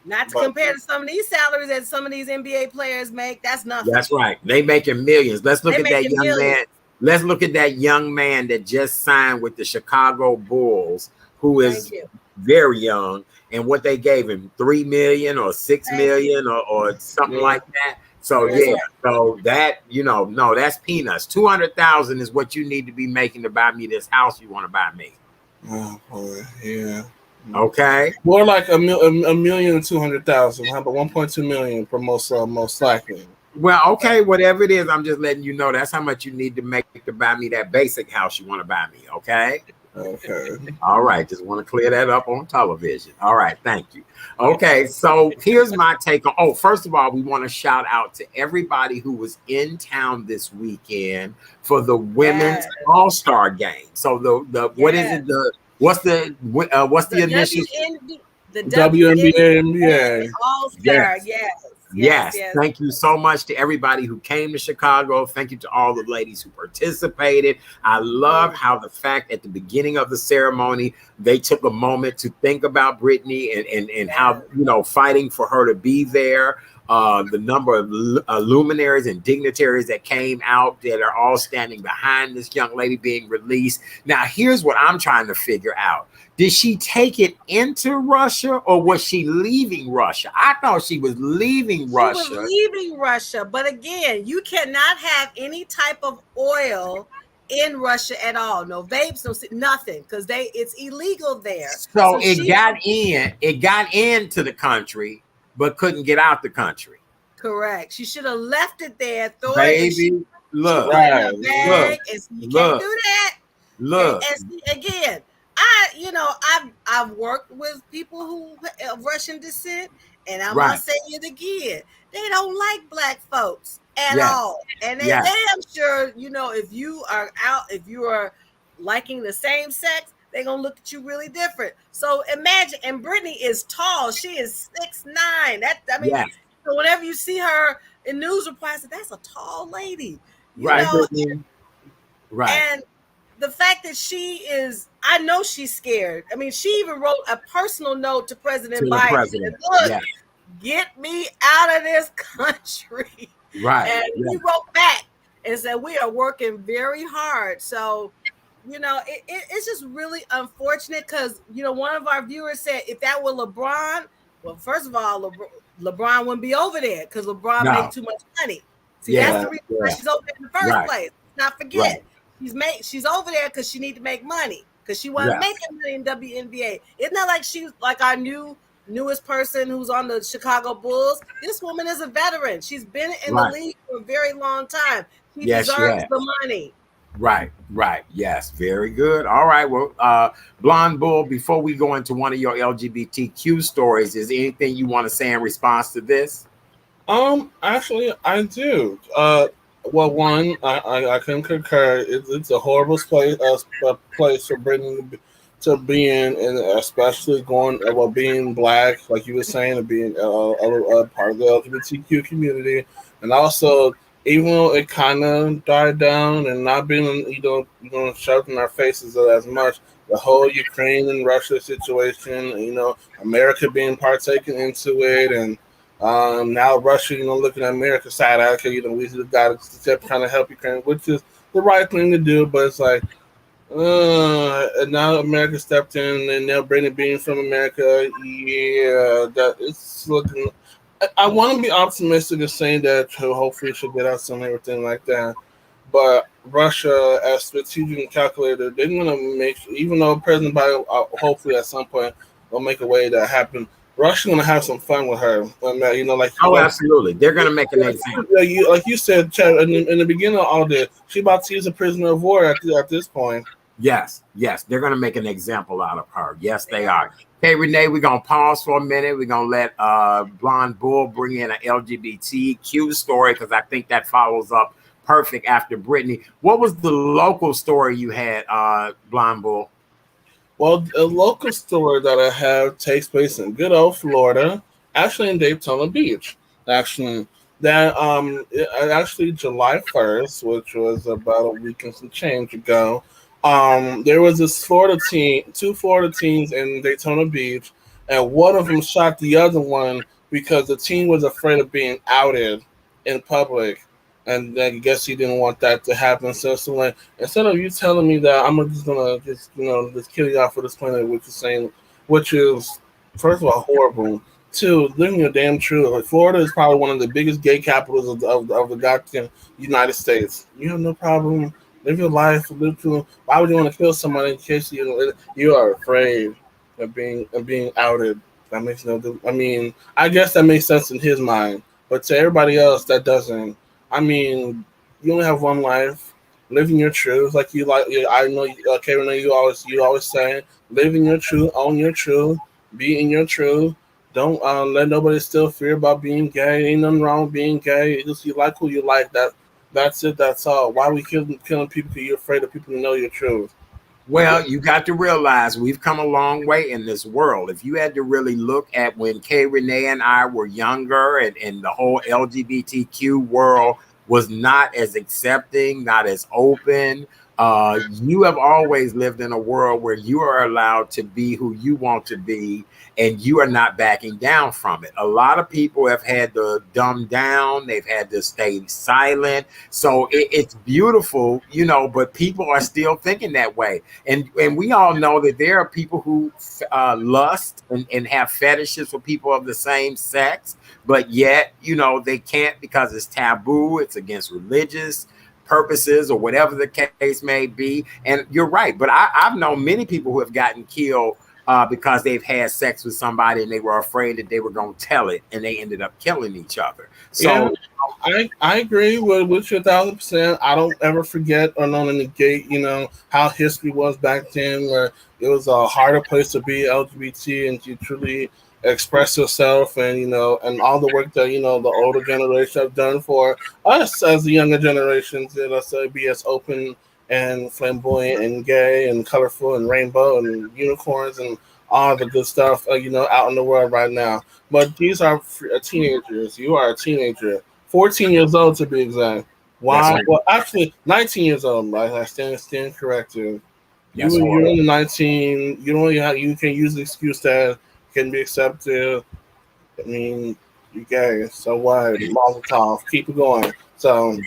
Not to compare to some of these salaries that some of these NBA players make. That's nothing. That's right. They making millions. Let's look at that young man. Let's look at that young man that just signed with the Chicago Bulls, who is very young, and what they gave him, $3 million or $6 million or something like that. So so that no, that's peanuts. 200,000 is what you need to be making to buy me this house you want to buy me. Oh boy, yeah. Okay. More like a million and 200,000. How about 1.2 million for most likely? Well, okay, whatever it is, I'm just letting you know that's how much you need to make to buy me that basic house you want to buy me. Okay. Okay. All right. Just want to clear that up on television. All right. Thank you. Okay. So here's my take on. First of all, we want to shout out to everybody who was in town this weekend for the women's All-Star game. So what is it? What's the initials? The WNBA All-Star. Yes. Thank you so much to everybody who came to Chicago. Thank you to all the ladies who participated. I love how the fact at the beginning of the ceremony, they took a moment to think about Brittany and how, fighting for her to be there. The number of luminaries and dignitaries that came out that are all standing behind this young lady being released. Now, here's what I'm trying to figure out. Did she take it into Russia or was she leaving Russia? I thought she was leaving Russia. She was leaving Russia. But again, you cannot have any type of oil in Russia at all. No vapes, no nothing, because it's illegal there. So it got into the country, but couldn't get out the country. Correct. She should have left it there. Baby, look. And you can't do that. Look. And again, I've worked with people who of Russian descent, and I'm gonna say it again. They don't like Black folks at all, and they're damn sure. If you are liking the same sex, they're gonna look at you really different. So imagine, and Brittany is tall. She is 6'9". So whenever you see her in news reports, that's a tall lady, right? Right. And the fact that she is, I know she's scared. I mean, she even wrote a personal note to President Biden. Look, get me out of this country. Right. And he wrote back and said, we are working very hard. So, it's just really unfortunate because, one of our viewers said if that were LeBron, well, first of all, LeBron wouldn't be over there because LeBron made too much money. See, that's the reason why she's over there in the first place. Let's not forget. Right. She's over there because she need to make money because she wasn't making money in WNBA. It's not like she's like our new newest person who's on the Chicago Bulls. This woman is a veteran. She's been in the Right. league for a very long time. She Yes, she deserves has. the money. Right, right. Yes, very good. All right. Well, Blonde Bull, before we go into one of your LGBTQ stories, is there anything you want to say in response to this? Actually, I do. Well, one, I can concur. It's a horrible place, a place for Britain to be in, and especially going, well, being black, like you were saying, and being a part of the LGBTQ community, and also, even though it kind of died down and not being, shoved in our faces as much, the whole Ukraine and Russia situation, America being partaken into it, and now Russia, looking at America side out, okay, we got to step trying to help Ukraine, which is the right thing to do, but it's like, and now America stepped in, and now Brandon being from America, yeah, that it's looking. I want to be optimistic in saying that hopefully she'll get out some everything like that, but Russia, as strategic and calculated, they're going to make, even though President Biden hopefully at some point will make a way that happen. Russia's going to have some fun with her. Oh, absolutely. They're going to make an example. Like you said, Chad, in the beginning of all this, she about to use a prisoner of war at this point. Yes, yes. They're going to make an example out of her. Yes, they are. Okay, Renee, we're going to pause for a minute. We're going to let Blonde Bull bring in an LGBTQ story because I think that follows up perfect after Brittany. What was the local story you had, Blonde Bull? Well, a local story that I have takes place in good old Florida, actually in Daytona Beach. Actually, actually July 1st, which was about a week and some change ago. There was two Florida teams in Daytona Beach, and one of them shot the other one because the team was afraid of being outed in public, and I guess he didn't want that to happen. So like, instead of you telling me that, I'm just gonna just kill you off for this planet, which is saying, which is first of all horrible. Two, living your damn truth. Like, Florida is probably one of the biggest gay capitals of the goddamn United States. You have no problem. Live your life. Live to. Why would you want to kill somebody in case you are afraid of being outed? That makes no. I mean, I guess that makes sense in his mind, but to everybody else, that doesn't. I mean, you only have one life. Living your truth, like you like. I know, Karen, you always say, live in your truth, own your truth, be in your truth. Don't let nobody still fear about being gay. Ain't nothing wrong with being gay. It's just you like who you like. That's it. That's all. Why are we killing people? Because you're afraid of people to know your truth. Well, you got to realize we've come a long way in this world. If you had to really look at when Kay, Renee, and I were younger, and the whole LGBTQ world was not as accepting, not as open, you have always lived in a world where you are allowed to be who you want to be, and you are not backing down from it. A lot of people have had to dumb down, they've had to stay silent. So it's beautiful, but people are still thinking that way. And we all know that there are people who lust and have fetishes for people of the same sex, but yet, they can't because it's taboo, it's against religious purposes or whatever the case may be. And you're right, but I've known many people who have gotten killed because they've had sex with somebody and they were afraid that they were going to tell it, and they ended up killing each other. So I agree with you 1,000%. I don't ever forget or not negate, how history was back then, where it was a harder place to be LGBT and to truly express yourself, and and all the work that the older generation have done for us as the younger generations, so be as open and flamboyant and gay and colorful and rainbow and unicorns and all the good stuff, out in the world right now. But these are teenagers. You are a teenager, 14 years old to be exact. Why? Right. Well, actually, 19 years old. Right? I stand corrected. You're only 19. You can use the excuse that can be accepted. I mean, you gay. So what? Mazel tov. Keep it going. So.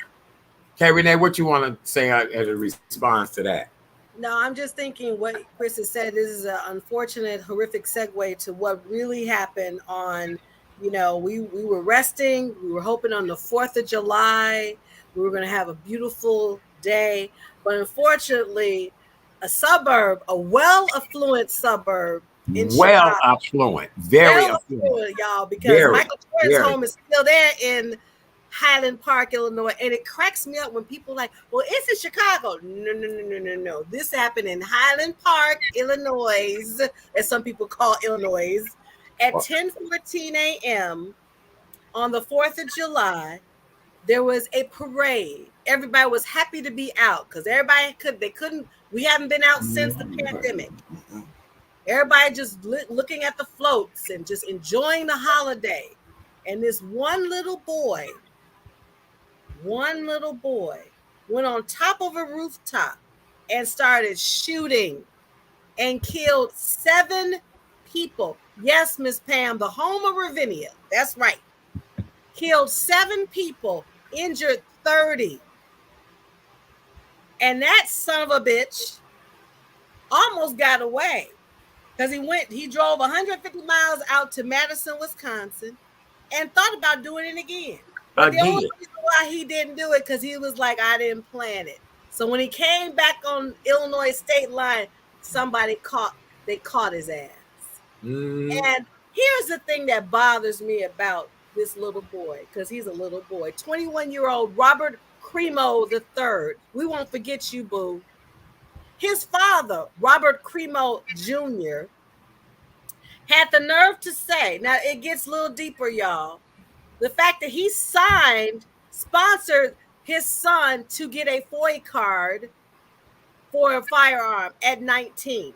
Okay, Renee, what you want to say as a response to that? No, I'm just thinking what Chris has said. This is an unfortunate, horrific segue to what really happened on, we were resting. We were hoping on the 4th of July, we were going to have a beautiful day. But unfortunately, a well-affluent suburb in Well Chicago. affluent, very Well, affluent, y'all, because very, Michael Jordan's very. home is still there in Highland Park, Illinois, and it cracks me up when people like, well, it's in Chicago. No, no, no, no, no, no. This happened in Highland Park, Illinois, as some people call Illinois, at 10:14 a.m. on the 4th of July. There was a parade. Everybody was happy to be out because they couldn't, we haven't been out since the pandemic. Everybody just looking at the floats and just enjoying the holiday. And this one little boy went on top of a rooftop and started shooting and killed 7 people. Yes, Miss Pam, the home of Ravinia. That's right. Killed 7 people, injured 30. And that son of a bitch almost got away because he drove 150 miles out to Madison, Wisconsin, and thought about doing it again. But the only reason why he didn't do it because he was like, I didn't plan it. So when he came back on Illinois state line, they caught his ass. And here's the thing that bothers me about this little boy, because he's a little boy, 21-year-old Robert Cremo III. We won't forget you, boo. His father, Robert Cremo Jr., had the nerve to say, now it gets a little deeper, y'all. The fact that he sponsored his son to get a FOI card for a firearm at 19.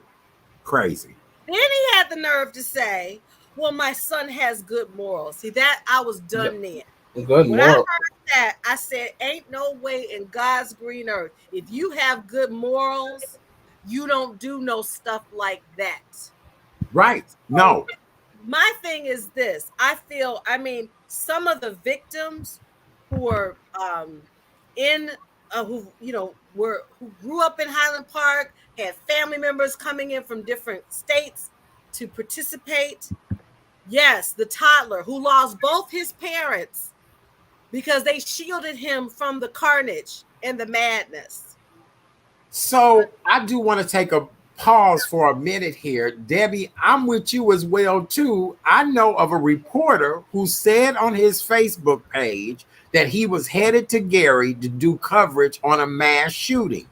Crazy. Then he had the nerve to say, well, my son has good morals. See, that I was done then. When I heard that, I said, ain't no way in God's green earth. If you have good morals, you don't do no stuff like that. Right. No. So my thing is this. Some of the victims who are who grew up in Highland Park, had family members coming in from different states to participate. Yes, the toddler who lost both his parents because they shielded him from the carnage and the madness. So I do want to take a pause for a minute here. Debbie, I'm with you as well, too. I know of a reporter who said on his Facebook page that he was headed to Gary to do coverage on a mass shooting.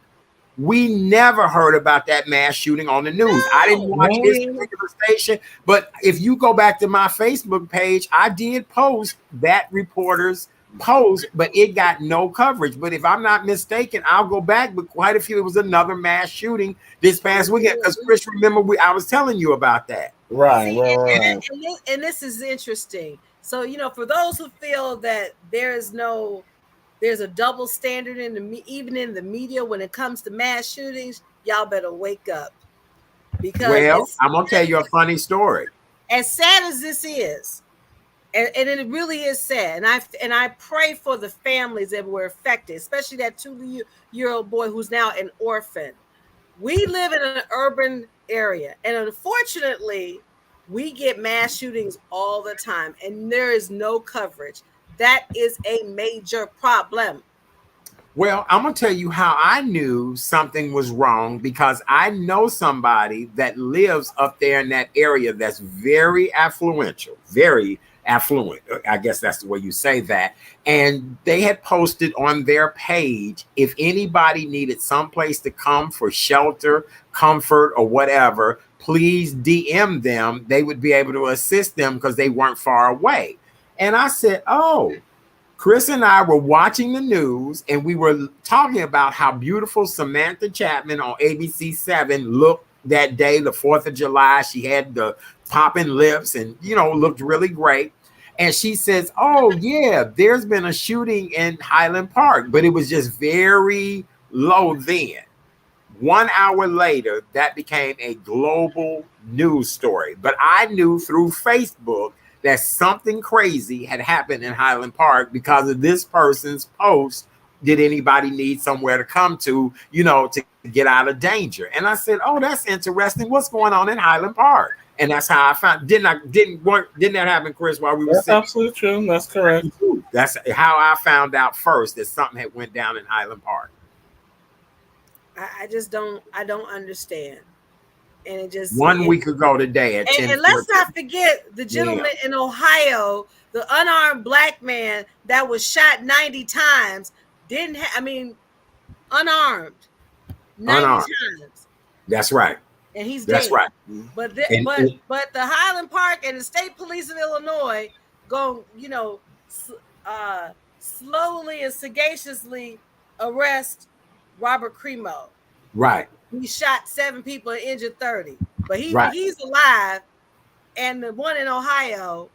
We never heard about that mass shooting on the news. I didn't watch his particular station, but if you go back to my Facebook page, I did post that reporter's post, but it got no coverage. But if I'm not mistaken, I'll go back, but quite a few. It was another mass shooting this past weekend because Chris, remember I was telling you about that. Right. And this is interesting. So, for those who feel that there's a double standard even in the media when it comes to mass shootings, y'all better wake up. Because I'm gonna tell you a funny story. As sad as this is, and it really is sad, and I pray for the families that were affected, especially that 2-year-old boy who's now an orphan. We live in an urban area, and unfortunately, we get mass shootings all the time, and there is no coverage. That is a major problem. Well, I'm going to tell you how I knew something was wrong, because I know somebody that lives up there in that area that's very affluential, very affluent. I guess that's the way you say that. And they had posted on their page, if anybody needed someplace to come for shelter, comfort, or whatever, please DM them. They would be able to assist them because they weren't far away. And I said, oh, Chris and I were watching the news and we were talking about how beautiful Samantha Chapman on ABC 7 looked that day, the 4th of July. She had the popping lips and, looked really great. And she says, oh, yeah, there's been a shooting in Highland Park, but it was just very low then. 1 hour later, that became a global news story. But I knew through Facebook that something crazy had happened in Highland Park because of this person's post. Did anybody need somewhere to come to, to get out of danger? And I said, oh, that's interesting. What's going on in Highland Park? And that's how I found. Didn't that happen, Chris, while we were That's absolutely true. That's correct. That's how I found out first that something had went down in Highland Park. I don't understand. And it just 1 week ago today at 10. And let's not forget the gentleman in Ohio, the unarmed black man that was shot 90 times, unarmed 90 times. That's right. And he's That's dead. right. But but the Highland Park and the state police of Illinois go, slowly and sagaciously arrest Robert Cremo. Right. He shot 7 people and injured 30. But he's alive, and the one in Ohio,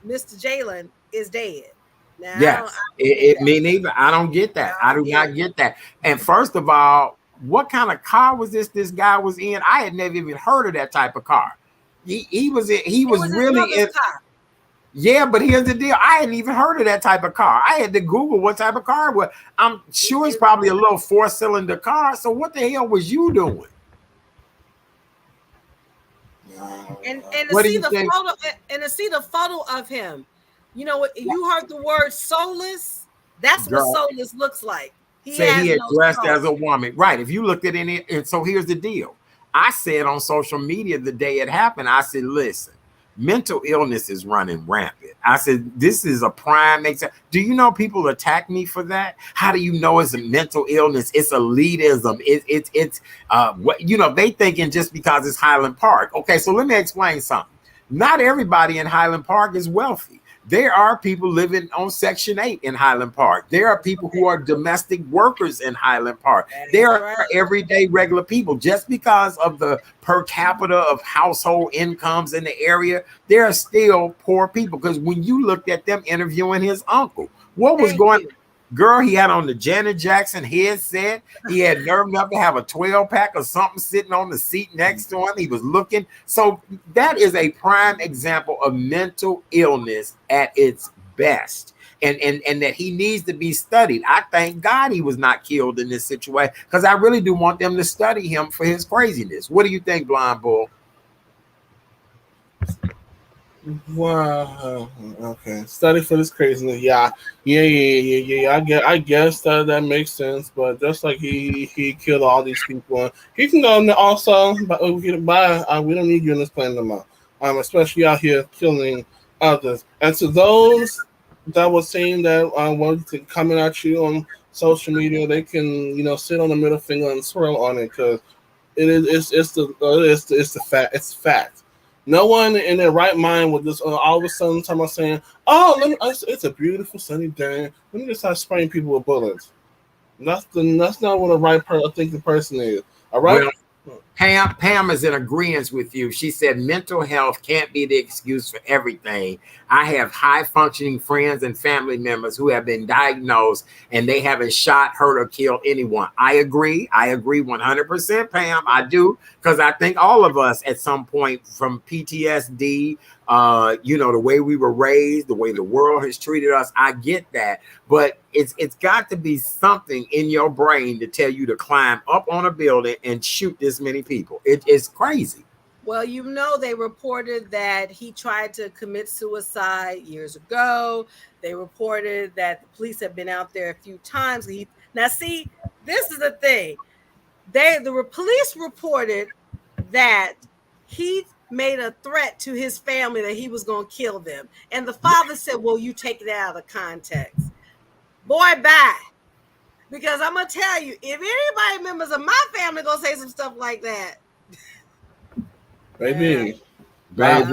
Mr. Jalen, is dead. Now, yes, me neither. I don't get that. I do not get that. And first of all, what kind of car was this guy was in? I had never even heard of that type of car. He was really in. Car. Yeah, but here's the deal. I hadn't even heard of that type of car. I had to Google what type of car it was. I'm sure it's probably a little 4-cylinder car. So what the hell was you doing? And to see the photo of him, you heard the word soulless. That's what soulless looks like. He had dressed as a woman, right? If you looked at it, and so here's the deal. I said on social media the day it happened, I said, listen, mental illness is running rampant. I said, this is a prime example. Do you know people attack me for that? How do you know it's a mental illness? It's elitism. It's they thinking just because it's Highland Park. Okay, so let me explain something. Not everybody in Highland Park is wealthy. There are people living on Section 8 in Highland Park. There are people who are domestic workers in Highland Park. There are everyday regular people. Just because of the per capita of household incomes in the area, there are still poor people. Because when you looked at them interviewing his uncle, what was going on? Girl, he had on the Janet Jackson headset. He had nerve enough to have a 12-pack or something sitting on the seat next to him. He was looking. So that is a prime example of mental illness at its best. And that he needs to be studied. I thank God he was not killed in this situation, because I really do want them to study him for his craziness. What do you think, Blind Bull? Wow. Okay. Study for this craziness. Yeah. I guess that makes sense. But just like he killed all these people, he can go also. But we don't need you in this planet no more. Especially out here killing others. And to those that were saying that wanted coming at you on social media, they can sit on the middle finger and swirl on it, because it's the fact. It's fact. No one in their right mind would just all of a sudden time about saying, "Oh, it's a beautiful sunny day. Let me just start spraying people with bullets." That's not what a right thinking person is. All right. Well, Pam is in agreement with you. She said mental health can't be the excuse for everything. I have high functioning friends and family members who have been diagnosed and they haven't shot, hurt, or killed anyone. I agree 100%, Pam. I do, because I think all of us at some point, from PTSD, the way we were raised, the way the world has treated us, I get that. But it's got to be something in your brain to tell you to climb up on a building and shoot this many people. It's crazy. Well, they reported that he tried to commit suicide years ago. They reported that the police have been out there a few times. Now, see, this is the thing. The police reported that he made a threat to his family that he was going to kill them. And the father said, well, you take it out of the context. Boy, bye. Because I'm going to tell you, if anybody members of my family going to say some stuff like that. Baby. Right.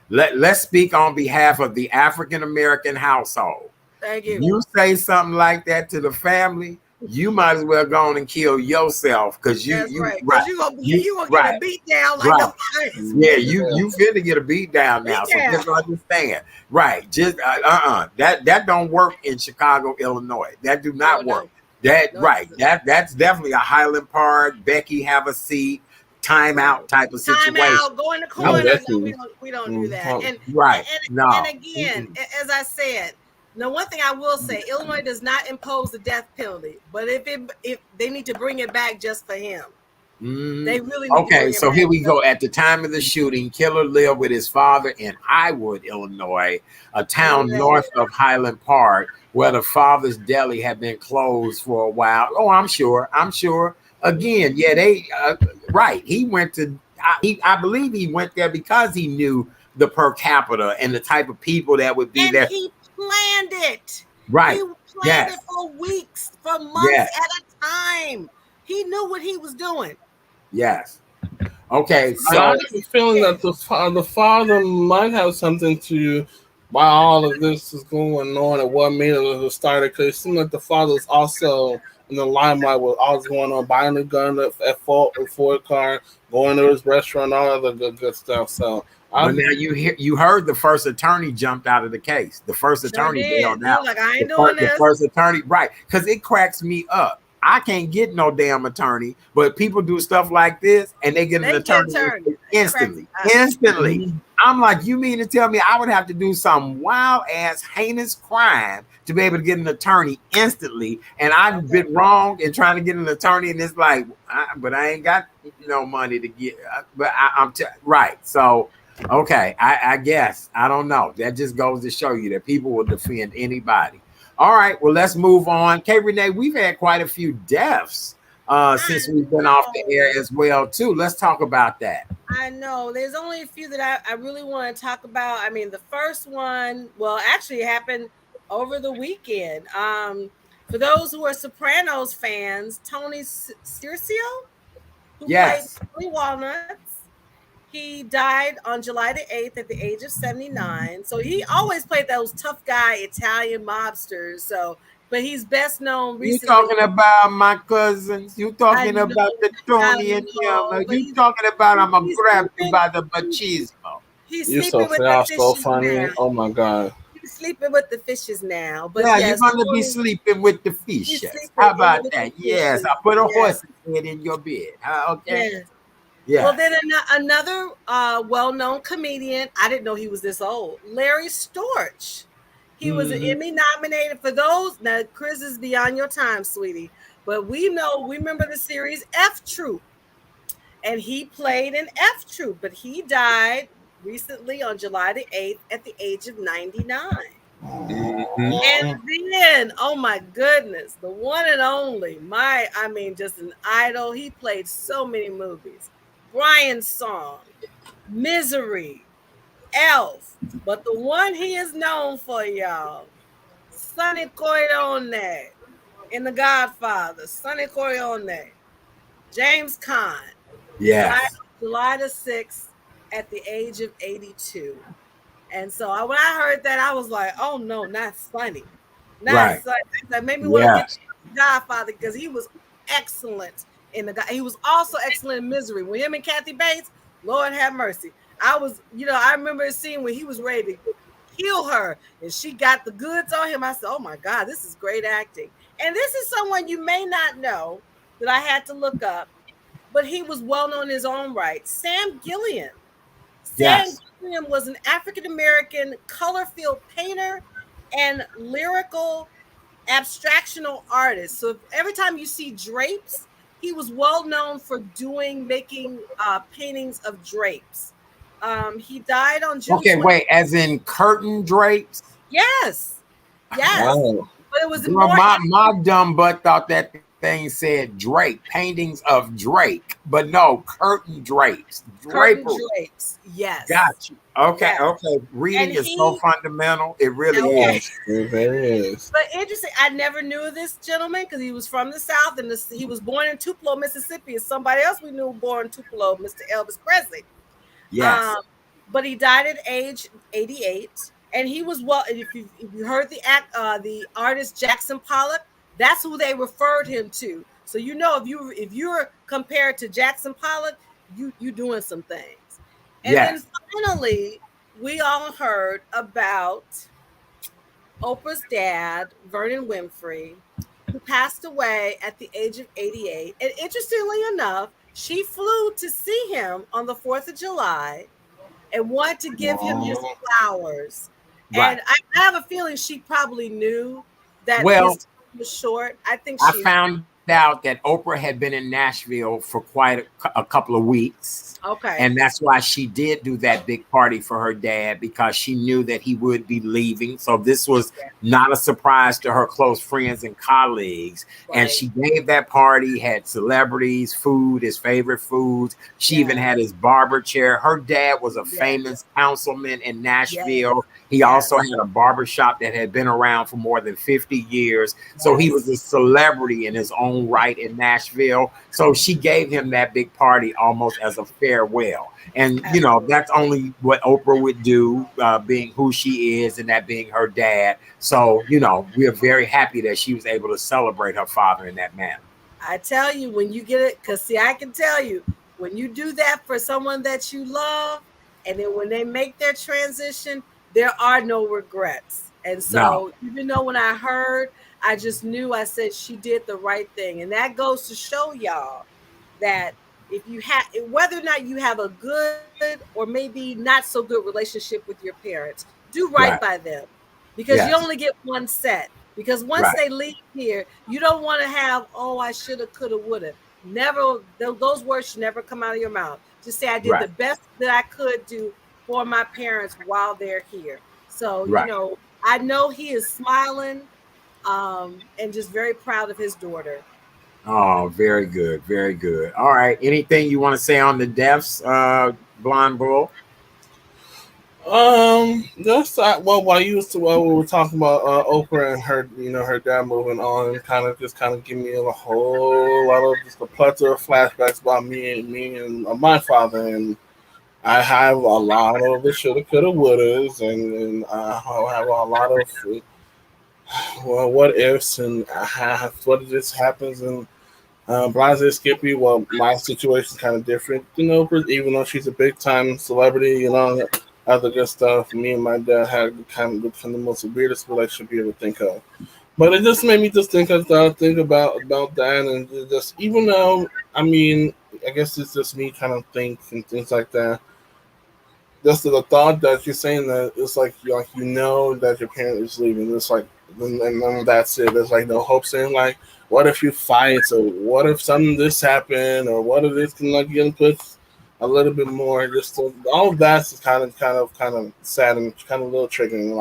Let's speak on behalf of the African-American household. Thank you. You say something like that to the family, you might as well go on and kill yourself, because you right. You're gonna get a beat down like the Yeah, you finna get a beat down now. So just understand. Right. Just that don't work in Chicago, Illinois. That do not work. That's definitely a Highland Park, Becky have a seat, timeout type of situation. Timeout, go in the corner. We don't do that. And again, as I said, now, one thing I will say, Illinois does not impose the death penalty, but if they need to bring it back just for him, they really need to bring it so back. Here we go. At the time of the shooting, killer lived with his father in Highwood, Illinois, a town north of Highland Park, where the father's deli had been closed for a while. Oh, I'm sure. again, yeah, they right. He went to. I believe he went there because he knew the per capita and the type of people that would be And there. he planned it. He Right. planned Yes. it for weeks, for months Yes. at a time. He knew what he was doing. Yes. Okay. And I So have a feeling that the father might have something to why all of this is going on and what made it started. Because it seemed like the father was also in the limelight with all that's going on, buying a gun at fault, a Ford car, going to his restaurant, all other good stuff. So but now you heard the first attorney jumped out of the case. The first Sure attorney did. bailed He was out. like, I ain't doing The this. first attorney, right? Because it cracks me up. I can't get no damn attorney, but people do stuff like this and they get an They get attorney turned. instantly. It cracks Instantly. Mhm. I'm like, you mean to tell me I would have to do some wild ass heinous crime to be able to get an attorney instantly? And I've been wrong in trying to get an attorney, and it's like, but I ain't got no money to get. But I'm right. So, okay, I guess I don't know. That just goes to show you that people will defend anybody. All right, well, let's move on. Okay, Renee, we've had quite a few deaths since we've been off the air as well, too. Let's talk about that. I know. There's only a few that I really want to talk about. I mean, the first one, well, actually it happened over the weekend. For those who are Sopranos fans, Tony Circio, who played Yes. Tony Walnuts, he died on July the 8th at the age of 79. So he always played those tough guy Italian mobsters. So, but he's best known You recently. talking about my cousins? You I talking know, about the I Tony and know, him? but You talking about I'm gonna he's grab you sleeping. by the machismo? He's You so sleeping with the y'all so fishes now. funny. Oh my god. He's sleeping with the fishes now. But Yeah, you're yes, gonna be Tony, sleeping with the he's fishes. sleeping How in about with the that? Yes, fishes. I put a Yes, horse's head in your bed. Okay. yes. Well, Yeah. then another well-known comedian. I didn't know he was this old. Larry Storch. He was an Mhm. Emmy nominated for those. Now, Chris is beyond your time, sweetie. But we remember the series F Troop, and he played in F Troop. But he died recently on July the 8th at the age of 99. And Mhm. then, oh my goodness, the one and only, just an idol. He played so many movies. Brian's Song, Misery, Elf. But the one he is known for, y'all, Sonny Corleone in The Godfather, Sonny Corleone, James Caan, died Yes. on July the 6th at the age of 82. And so when I heard that, I was like, oh no, not Sonny. Not Right. Sonny. That made me want to Yeah. get Godfather because he was excellent in the guy. He was also excellent in Misery. With him and Kathy Bates, Lord have mercy. I remember a scene when he was ready to kill her and she got the goods on him. I said, oh my God, this is great acting. And this is someone you may not know that I had to look up, but he was well known in his own right. Sam Gilliam. Sam Yes. Gilliam was an African American color field painter and lyrical abstractional artist. So every time you see drapes, he was well known for making paintings of drapes. He died on June Okay. 20th. Wait. As in curtain drapes. Yes, yes, Wow. but it was Girl, more. my dumb butt thought that thing said Drake, paintings of Drake, but no, curtain drapes, Curtain drapery. drapes. Yes, Got you. Okay, yes, okay. and Reading is so he fundamental. It really okay. is. Yes, it very is. But interesting, I never knew this gentleman because he was from the South and he was born in Tupelo, Mississippi. As somebody else we knew born in Tupelo, Mr. Elvis Presley. Um, Yes. but he died at age 88. And he was if you heard the artist Jackson Pollock, that's who they referred him to. So if you're compared to Jackson Pollock, you doing some things. And then Yes. finally, we all heard about Oprah's dad, Vernon Winfrey, who passed away at the age of 88. And interestingly enough, she flew to see him on the 4th of July and wanted to give him his Oh, flowers. Right. And I have a feeling she probably knew that his Well, time was short. I think I she found out that Oprah had been in Nashville for quite a couple of weeks. Okay. And that's why she did do that big party for her dad, because she knew that he would be leaving. So this was not a surprise to her close friends and colleagues. Right. And she gave that party, had celebrities, food, his favorite foods. She even had his barber chair. Her dad was a famous councilman in Nashville. He also had a barber shop that had been around for more than 50 years. So he was a celebrity in his own right in Nashville. So she gave him that big party almost as a farewell. And, you know, that's only what Oprah would do, being who she is and that being her dad. So, you know, we're very happy that she was able to celebrate her father in that manner. I tell you, when you get it, because see, I can tell you, when you do that for someone that you love, and then when they make their transition, there are no regrets. And so even though when I heard, I just knew, I said she did the right thing. And that goes to show y'all that if you have, whether or not you have a good or maybe not so good relationship with your parents, do right by them, because you only get one set. Because once they leave here, you don't want to have, oh, I shoulda, coulda, woulda. Never, those words should never come out of your mouth. Just say, I did the best that I could do for my parents while they're here. So, you know, I know he is smiling and just very proud of his daughter. Oh, very good. Very good. All right. Anything you want to say on the deaths, Blonde Bull? Just while we were talking about Oprah and her, you know, her dad moving on, kind of give me a whole lot of just a plethora of flashbacks about me and my father, and I have a lot of the shoulda, coulda, wouldas, and I have a lot of what ifs, and what if this happens, and Blase Skippy. Well, my situation's kind of different, you know, even though she's a big time celebrity, you know. Other good stuff. Me and my dad had kind of the most weirdest relationship you ever think of. But it just made me just think about that, and just, even though, I mean, I guess it's just me kind of think and things like that. Just the thought that you're saying that it's like you know that your parent is leaving. It's like, and that's it. There's like no hope, saying like, what if you fight, or what if something this happened, or what if this can like get put a little bit more. Just all of that's kind of sad and kind of a little triggering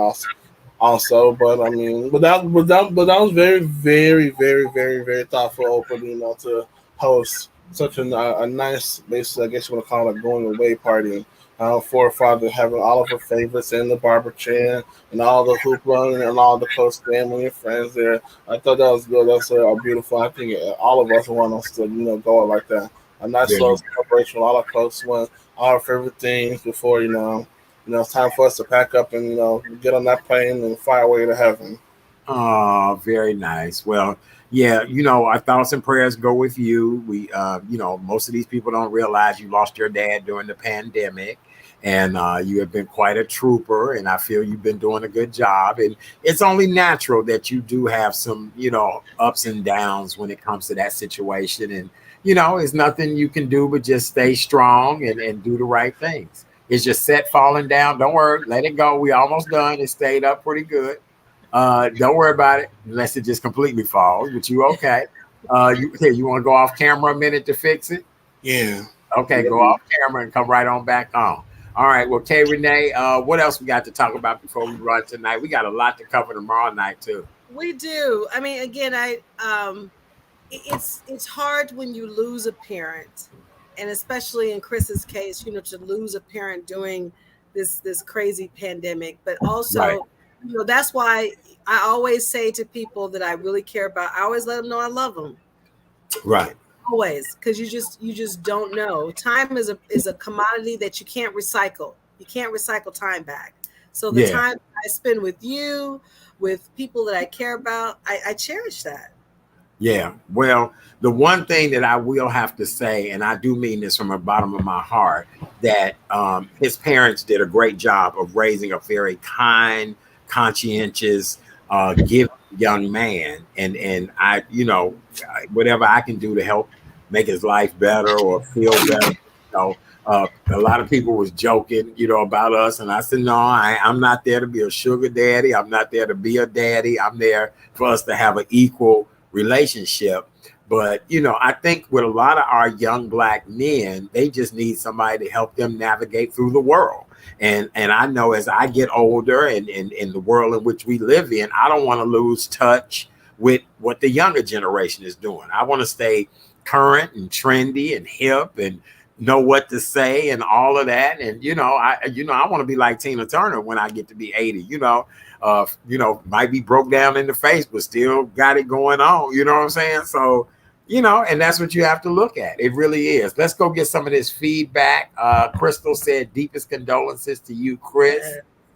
also. But I mean, but that was very, very, very, very, very thoughtful, Oprah, you know, to host such a nice, basically, I guess you want to call it a going away party. For her father, having all of her favorites in the barber chair and all the hoopla and all the close family and friends there. I thought that was good. That's beautiful. I think all of us want us to, you know, go out like that. A nice little celebration with all our close ones, all our favorite things before, you know, it's time for us to pack up and, you know, get on that plane and fly away to heaven. Oh, very nice. Well, yeah, you know, our thoughts and prayers go with you. We, you know, most of these people don't realize you lost your dad during the pandemic, and you have been quite a trooper, and I feel you've been doing a good job. And it's only natural that you do have some, you know, ups and downs when it comes to that situation. And you know, there's nothing you can do but just stay strong and do the right things. It's just set falling down. Don't worry, let it go. We almost done. It stayed up pretty good. Don't worry about it unless it just completely falls. But you okay? You want to go off camera a minute to fix it? Yeah. Okay, go off camera and come right on back on. All right. Well, Kay Renee, what else we got to talk about before we run tonight? We got a lot to cover tomorrow night too. We do. I mean, again, it's hard when you lose a parent, and especially in Chris's case, you know, to lose a parent during this crazy pandemic. But also, you know, that's why I always say to people that I really care about, I always let them know I love them. Right. Always, because you just don't know. Time is a commodity that you can't recycle. You can't recycle time back. So the time I spend with you, with people that I care about, I cherish that. Yeah. Well, the one thing that I will have to say, and I do mean this from the bottom of my heart, that his parents did a great job of raising a very kind, conscientious, giving young man. And I, you know, whatever I can do to help make his life better or feel better. You know, a lot of people was joking, you know, about us. And I said, no, I'm not there to be a sugar daddy. I'm not there to be a daddy. I'm there for us to have an equal relationship. But, I think with a lot of our young Black men, they just need somebody to help them navigate through the world. And I know as I get older and in the world in which we live in, I don't want to lose touch with what the younger generation is doing. I want to stay current and trendy and hip and know what to say and all of that. And, I want to be like Tina Turner when I get to be 80, might be broke down in the face, but still got it going on. You know what I'm saying? So, and that's what you have to look at. It really is. Let's go get some of this feedback. Crystal said, deepest condolences to you, Chris.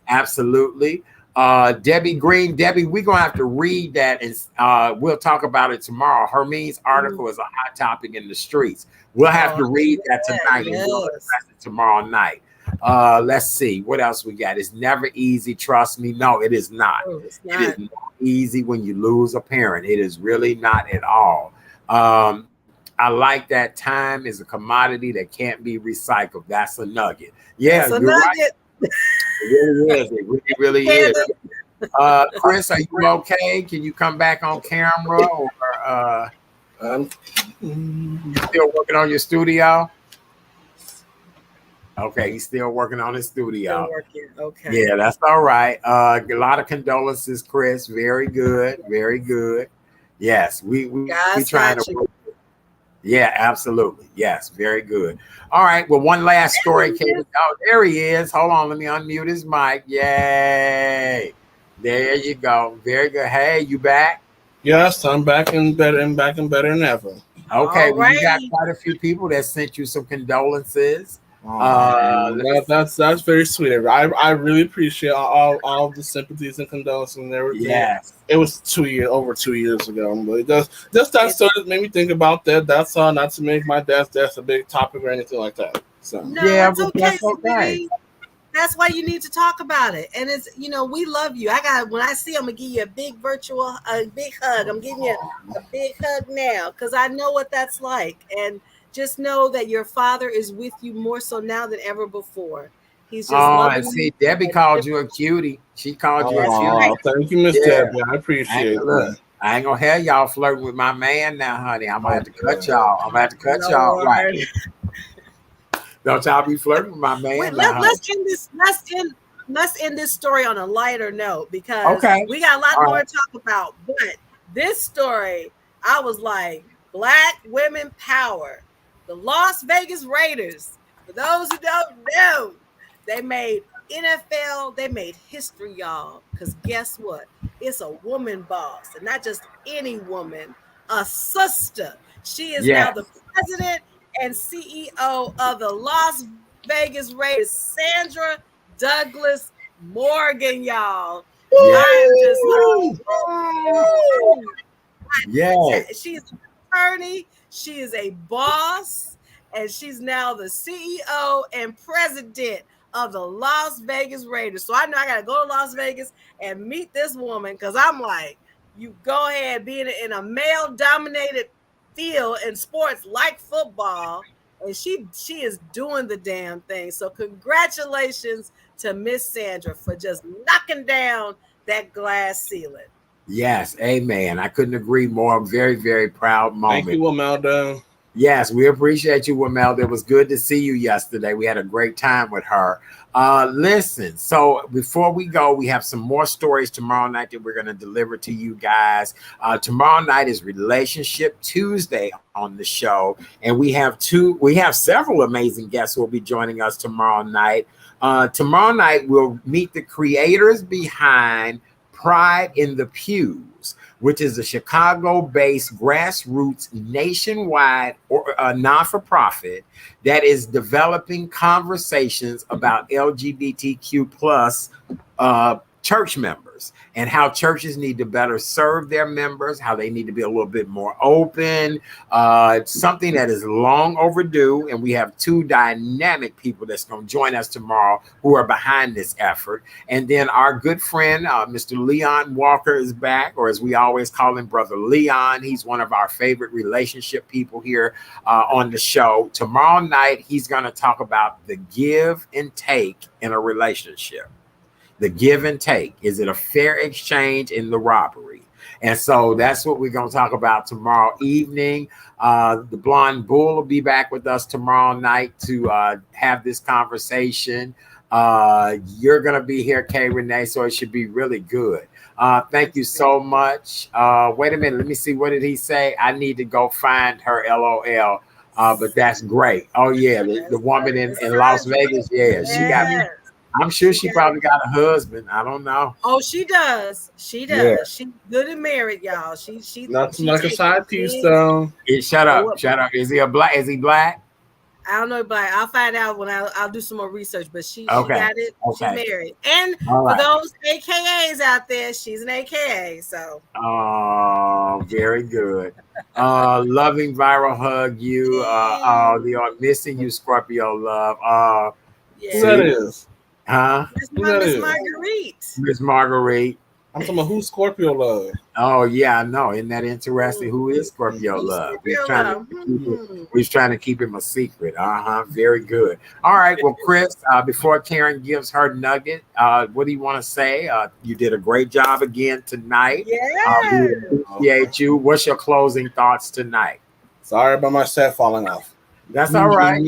Absolutely. Debbie Green, Debbie, we're going to have to read that and we'll talk about it tomorrow. Hermine's article is a hot topic in the streets. We'll have to read that tonight and we'll address it tomorrow night. Let's see what else we got. It's never easy. Trust me. No, it is not. It is not easy when you lose a parent. It is really not at all. I like that time is a commodity that can't be recycled. That's a nugget. Yeah, you're right. It really is. It really is. Chris, are you okay? Can you come back on camera or you still working on your studio? Okay, he's still working on his studio. Okay. Yeah, that's all right. A lot of condolences, Chris. Very good. Very good. Yes, we trying to work. Yeah, absolutely. Yes, very good. All right. Well, one last story. Oh, there he is. Hold on. Let me unmute his mic. Yay. There you go. Very good. Hey, you back? Yes, I'm back and better than ever. Okay. Well, you got quite a few people that sent you some condolences. That's very sweet. I really appreciate all the sympathies and condolences and everything. Yes. It was over 2 years ago, but just that story made me think about that. That's all. Not to make my dad's death a big topic or anything like that. So no, yeah, it's okay. That's okay. That's why you need to talk about it. And it's we love you. When I see him, I'm gonna give you a big big hug. I'm giving you a big hug now because I know what that's like. And just know that your father is with you more so now than ever before. He's just loving you. See, Debbie called you a cutie. She called you a cutie. Thank you, Miss Debbie. I appreciate it. I ain't gonna have y'all flirting with my man now, honey. I'm gonna have to cut y'all. I'm gonna have to cut y'all right. Don't y'all be flirting with my man. Let's end this story on a lighter note because we got a lot more to talk about. But this story, I was like, Black women power. The Las Vegas Raiders, for those who don't know, they made NFL, they made history, y'all. Because guess what? It's a woman boss, and not just any woman, a sister. She is now the president and CEO of the Las Vegas Raiders, Sandra Douglas Morgan, y'all. I'm just like, she's an attorney. She is a boss, and she's now the CEO and president of the Las Vegas Raiders. So I know I got to go to Las Vegas and meet this woman because I'm like, you go ahead being in a male-dominated field in sports like football, and she is doing the damn thing. So congratulations to Miss Sandra for just knocking down that glass ceiling. Yes, amen. I couldn't agree more. Very, very proud moment. Thank you, Wamelda. Yes, we appreciate you, Wamelda. It was good to see you yesterday. We had a great time with her. Listen, so before we go, we have some more stories tomorrow night that we're going to deliver to you guys. Tomorrow night is Relationship Tuesday on the show, and we have several amazing guests who will be joining us tomorrow night. Tomorrow night, we'll meet the creators behind Pride in the Pews, which is a Chicago-based grassroots nationwide non-for-profit that is developing conversations about LGBTQ plus church members and how churches need to better serve their members, how they need to be a little bit more open. Something that is long overdue, and we have two dynamic people that's going to join us tomorrow who are behind this effort. And then our good friend, Mr. Leon Walker, is back, or as we always call him, Brother Leon. He's one of our favorite relationship people here on the show. Tomorrow night, he's going to talk about the give and take in a relationship. The give and take. Is it a fair exchange in the robbery? And so that's what we're going to talk about tomorrow evening. The Blonde Bull will be back with us tomorrow night to have this conversation. You're going to be here, Kay Renee, so it should be really good. Thank you so much. Wait a minute. Let me see. What did he say? I need to go find her, LOL. But that's great. Oh, yeah. The woman in Las Vegas. Yeah, she got me. I'm sure she probably got a husband. I don't know. Oh, she does. She does. Yeah. She's good and married, y'all. She nothing like a side piece, though. Shut up. Shut up. Is he black? Is he black? I don't know, but I'll find out when I'll do some more research. But she got it. Okay. She's married. And for those AKAs out there, she's an AKA. So. Oh, very good. Loving viral hug you. Missing you, Scorpio love. Who that is? Huh? Miss Marguerite. Miss Marguerite. I'm talking about who Scorpio love. Oh yeah, I know. Isn't that interesting? Who is Scorpio love? We're trying to keep him a secret. Very good. All right. Well, Chris, before Karen gives her nugget, what do you want to say? You did a great job again tonight. Yeah. We appreciate you. What's your closing thoughts tonight? Sorry about my set falling off. That's all right.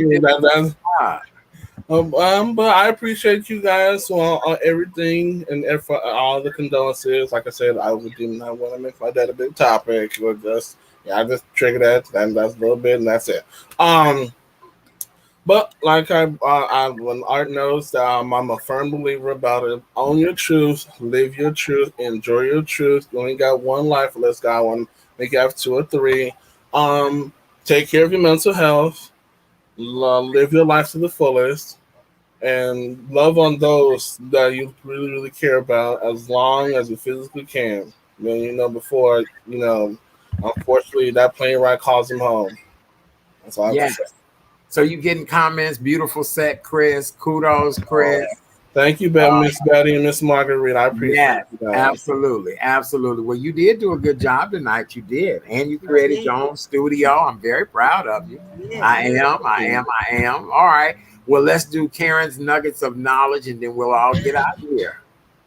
But I appreciate you guys on everything and for all the condolences. Like I said, I did not want to make my dad a big topic. I just triggered that, and that's a little bit, and that's it. But like when Art knows, I'm a firm believer about it. Own your truth, live your truth, enjoy your truth. You only got one life. Let's go one. Make you have 2 or 3. Take care of your mental health. Live your life to the fullest, and love on those that you really, really care about as long as you physically can. Before, unfortunately, that plane ride calls him home. That's all I have to say. So you getting comments? Beautiful set, Chris. Kudos, Chris. Thank you, Miss Betty and Miss Marguerite. I appreciate it. Absolutely. Well, you did do a good job tonight. You did. And you created your own studio. I'm very proud of you. Yeah, I am. All right. Well, let's do Karen's Nuggets of Knowledge, and then we'll all get out of here.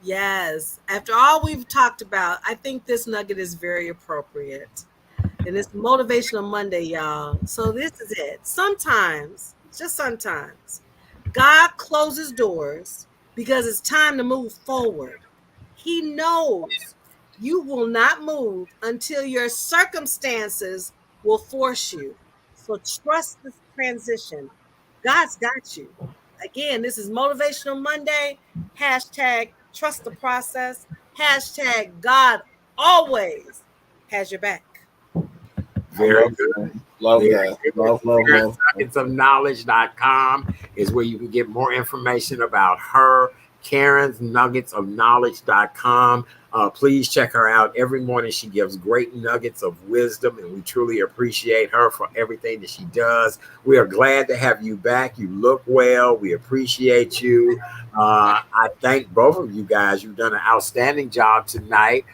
Yes. After all we've talked about, I think this nugget is very appropriate. And it's Motivational Monday, y'all. So this is it. Sometimes, just sometimes, God closes doors because it's time to move forward. He knows you will not move until your circumstances will force you. So trust this transition. God's got you. Again, this is Motivational Monday. Hashtag trust the process. Hashtag God always has your back. Very good. Love that. Love. KarensNuggetsOfKnowledge.com is where you can get more information about her. KarensNuggetsOfKnowledge.com. Please check her out. Every morning she gives great nuggets of wisdom, and we truly appreciate her for everything that she does. We are glad to have you back. You look well. We appreciate you. I thank both of you guys. You've done an outstanding job tonight.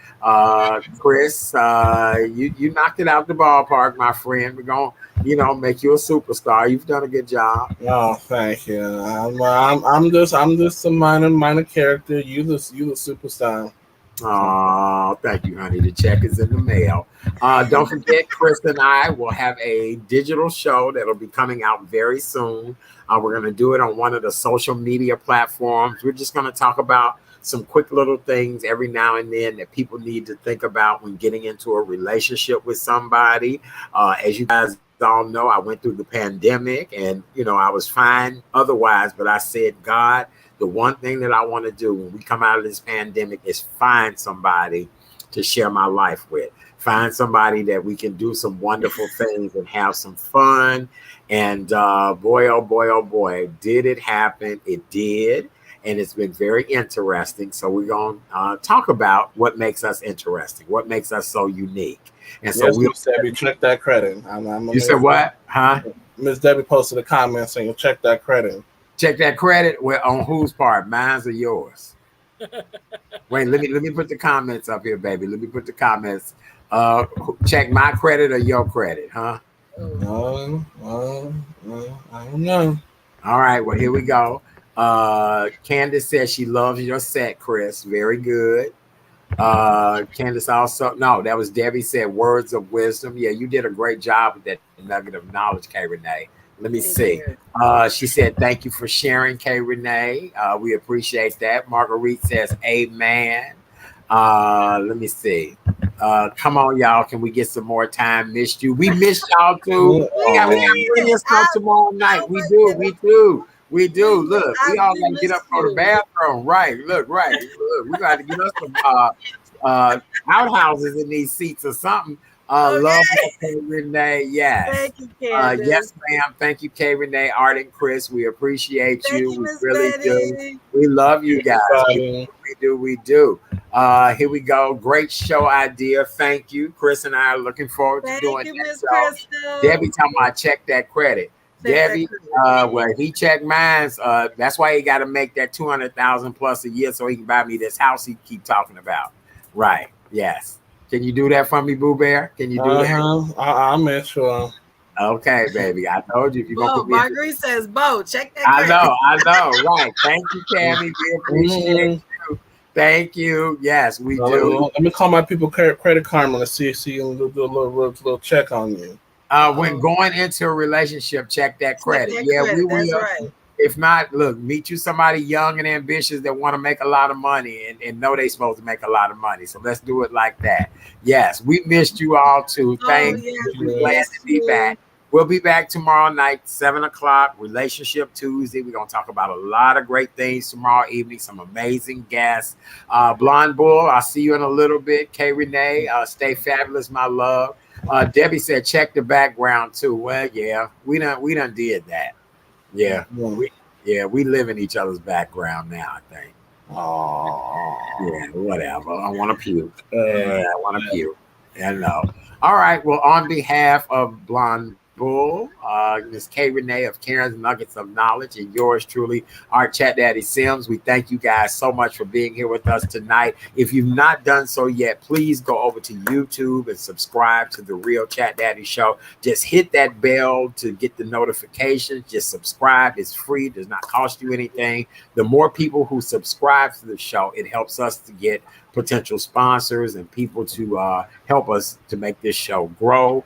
Chris, you knocked it out the ballpark, my friend. We're going to make you a superstar. You've done a good job. Oh, thank you. I'm just a minor character. You the superstar. Oh, thank you, honey. The check is in the mail. Don't forget, Chris and I will have a digital show that'll be coming out very soon. We're going to do it on one of the social media platforms. We're just going to talk about some quick little things every now and then that people need to think about when getting into a relationship with somebody. As you guys all know, I went through the pandemic and, I was fine otherwise, but I said, God, the one thing that I want to do when we come out of this pandemic is find somebody to share my life with. Find somebody that we can do some wonderful things and have some fun. And boy, oh boy, did it happen. It did. And it's been very interesting. So we're going to talk about what makes us interesting, what makes us so unique. And so we check that credit. You said what? Huh? Miss Debbie posted a comment saying, check that credit. Check that credit. On whose part? Mine's or yours? Wait, let me put the comments up here, baby. Let me put the comments. Check my credit or your credit, huh? I don't know. All right, well, here we go. Candace says she loves your set, Chris. Very good. Candace also, no, that was Debbie said words of wisdom. Yeah, you did a great job with that nugget of knowledge, K. Renee. Let me see. She said, thank you for sharing, K. Renee. We appreciate that. Marguerite says, amen. Let me see. Come on, y'all. Can we get some more time? Missed you. We missed y'all too. We got plenty of stuff tomorrow night. We do. Look, we all got to get up and go to the bathroom. Right. Look, right. Look, we got to get us some outhouses in these seats or something. Love K. Renee. Yes. Thank you, Candace. Yes, ma'am. Thank you, K. Renee, Art, and Chris. We appreciate you. We really do. We love you guys. We do. Here we go. Great show idea. Thank you. Chris and I are looking forward to doing that show. Debbie talking about check that credit. Debbie, well, he checked mine. That's why he got to make that $200,000 plus a year so he can buy me this house he keep talking about. Right. Yes. Can you do that for me, Boo Bear? Can you do that? I'll make sure. Okay, baby. I told you if you're gonna put me. Marguerite says, "Bo, check that." I know. Right. Thank you, Tammy. We appreciate you. Thank you. Yes, we do. Let me call my people Credit Karma to see and do a little check on you. When going into a relationship, check that credit. We will. That's right. If not, look, meet you somebody young and ambitious that want to make a lot of money and know they're supposed to make a lot of money. So let's do it like that. Yes, we missed you all too. Thank you. We're glad to be back. We'll be back tomorrow night, 7 o'clock, Relationship Tuesday. We're going to talk about a lot of great things tomorrow evening, some amazing guests. Blonde Bull, I'll see you in a little bit. K. Renee, stay fabulous, my love. Debbie said, check the background too. Well, yeah, we done did that. Yeah, we live in each other's background now, I think. Oh, yeah, whatever. I want to puke. I want to puke. I know. All right. Well, on behalf of Blonde Bull, Miss K. Renee of Karen's Nuggets of Knowledge, and yours truly, our Chat Daddy Sims. We thank you guys so much for being here with us tonight. If you've not done so yet, please go over to YouTube and subscribe to the Real Chat Daddy Show. Just hit that bell to get the notifications. Just subscribe. It's free. It does not cost you anything. The more people who subscribe to the show, it helps us to get potential sponsors and people to help us to make this show grow.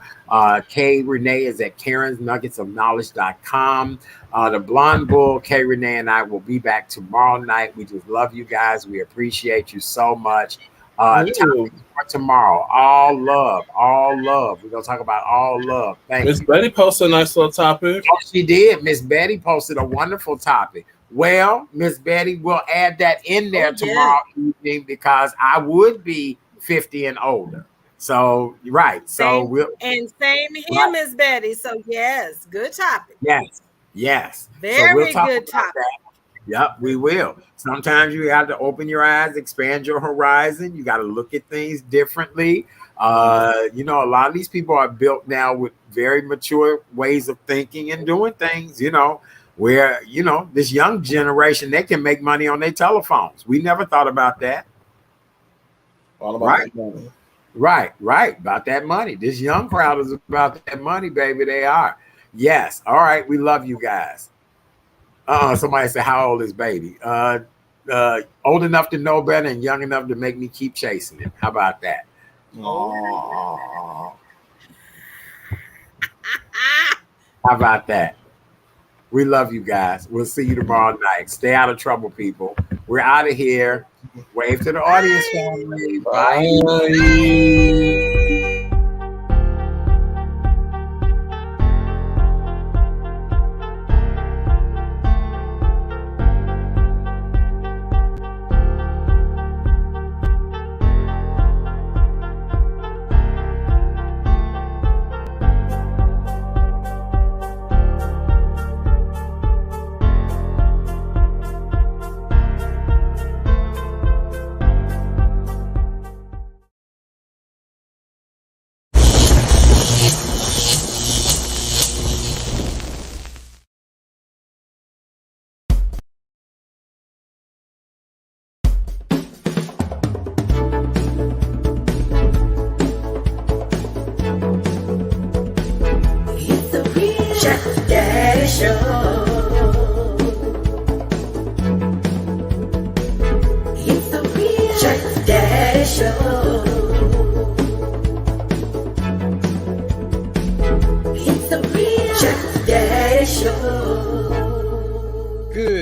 K. Renee is at karensnuggetsofknowledge.com. The Blonde Bull, K. Renee, and I will be back tomorrow night. We just love you guys. We appreciate you so much. Topic for tomorrow, all love. We're going to talk about all love. Thank you. Miss Betty posted a nice little topic. Oh, she did. Miss Betty posted a wonderful topic. Well, Miss Betty, we'll add that in there tomorrow evening because I would be 50 and older. So, right. So same here, Miss Betty. So, yes, good topic. Yes. Very good topic. Yep, we will. Sometimes you have to open your eyes, expand your horizon. You got to look at things differently. A lot of these people are built now with very mature ways of thinking and doing things, where, this young generation, they can make money on their telephones. We never thought about that. All about that money. Right. About that money. This young crowd is about that money, baby. They are. Yes. All right. We love you guys. Somebody said, how old is baby? Old enough to know better and young enough to make me keep chasing it. How about that? How about that? We love you guys. We'll see you tomorrow night. Stay out of trouble, people. We're out of here. Wave to the audience, family. Bye. Show.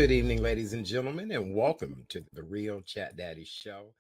Good evening, ladies and gentlemen, and welcome to the Real Chat Daddy Show.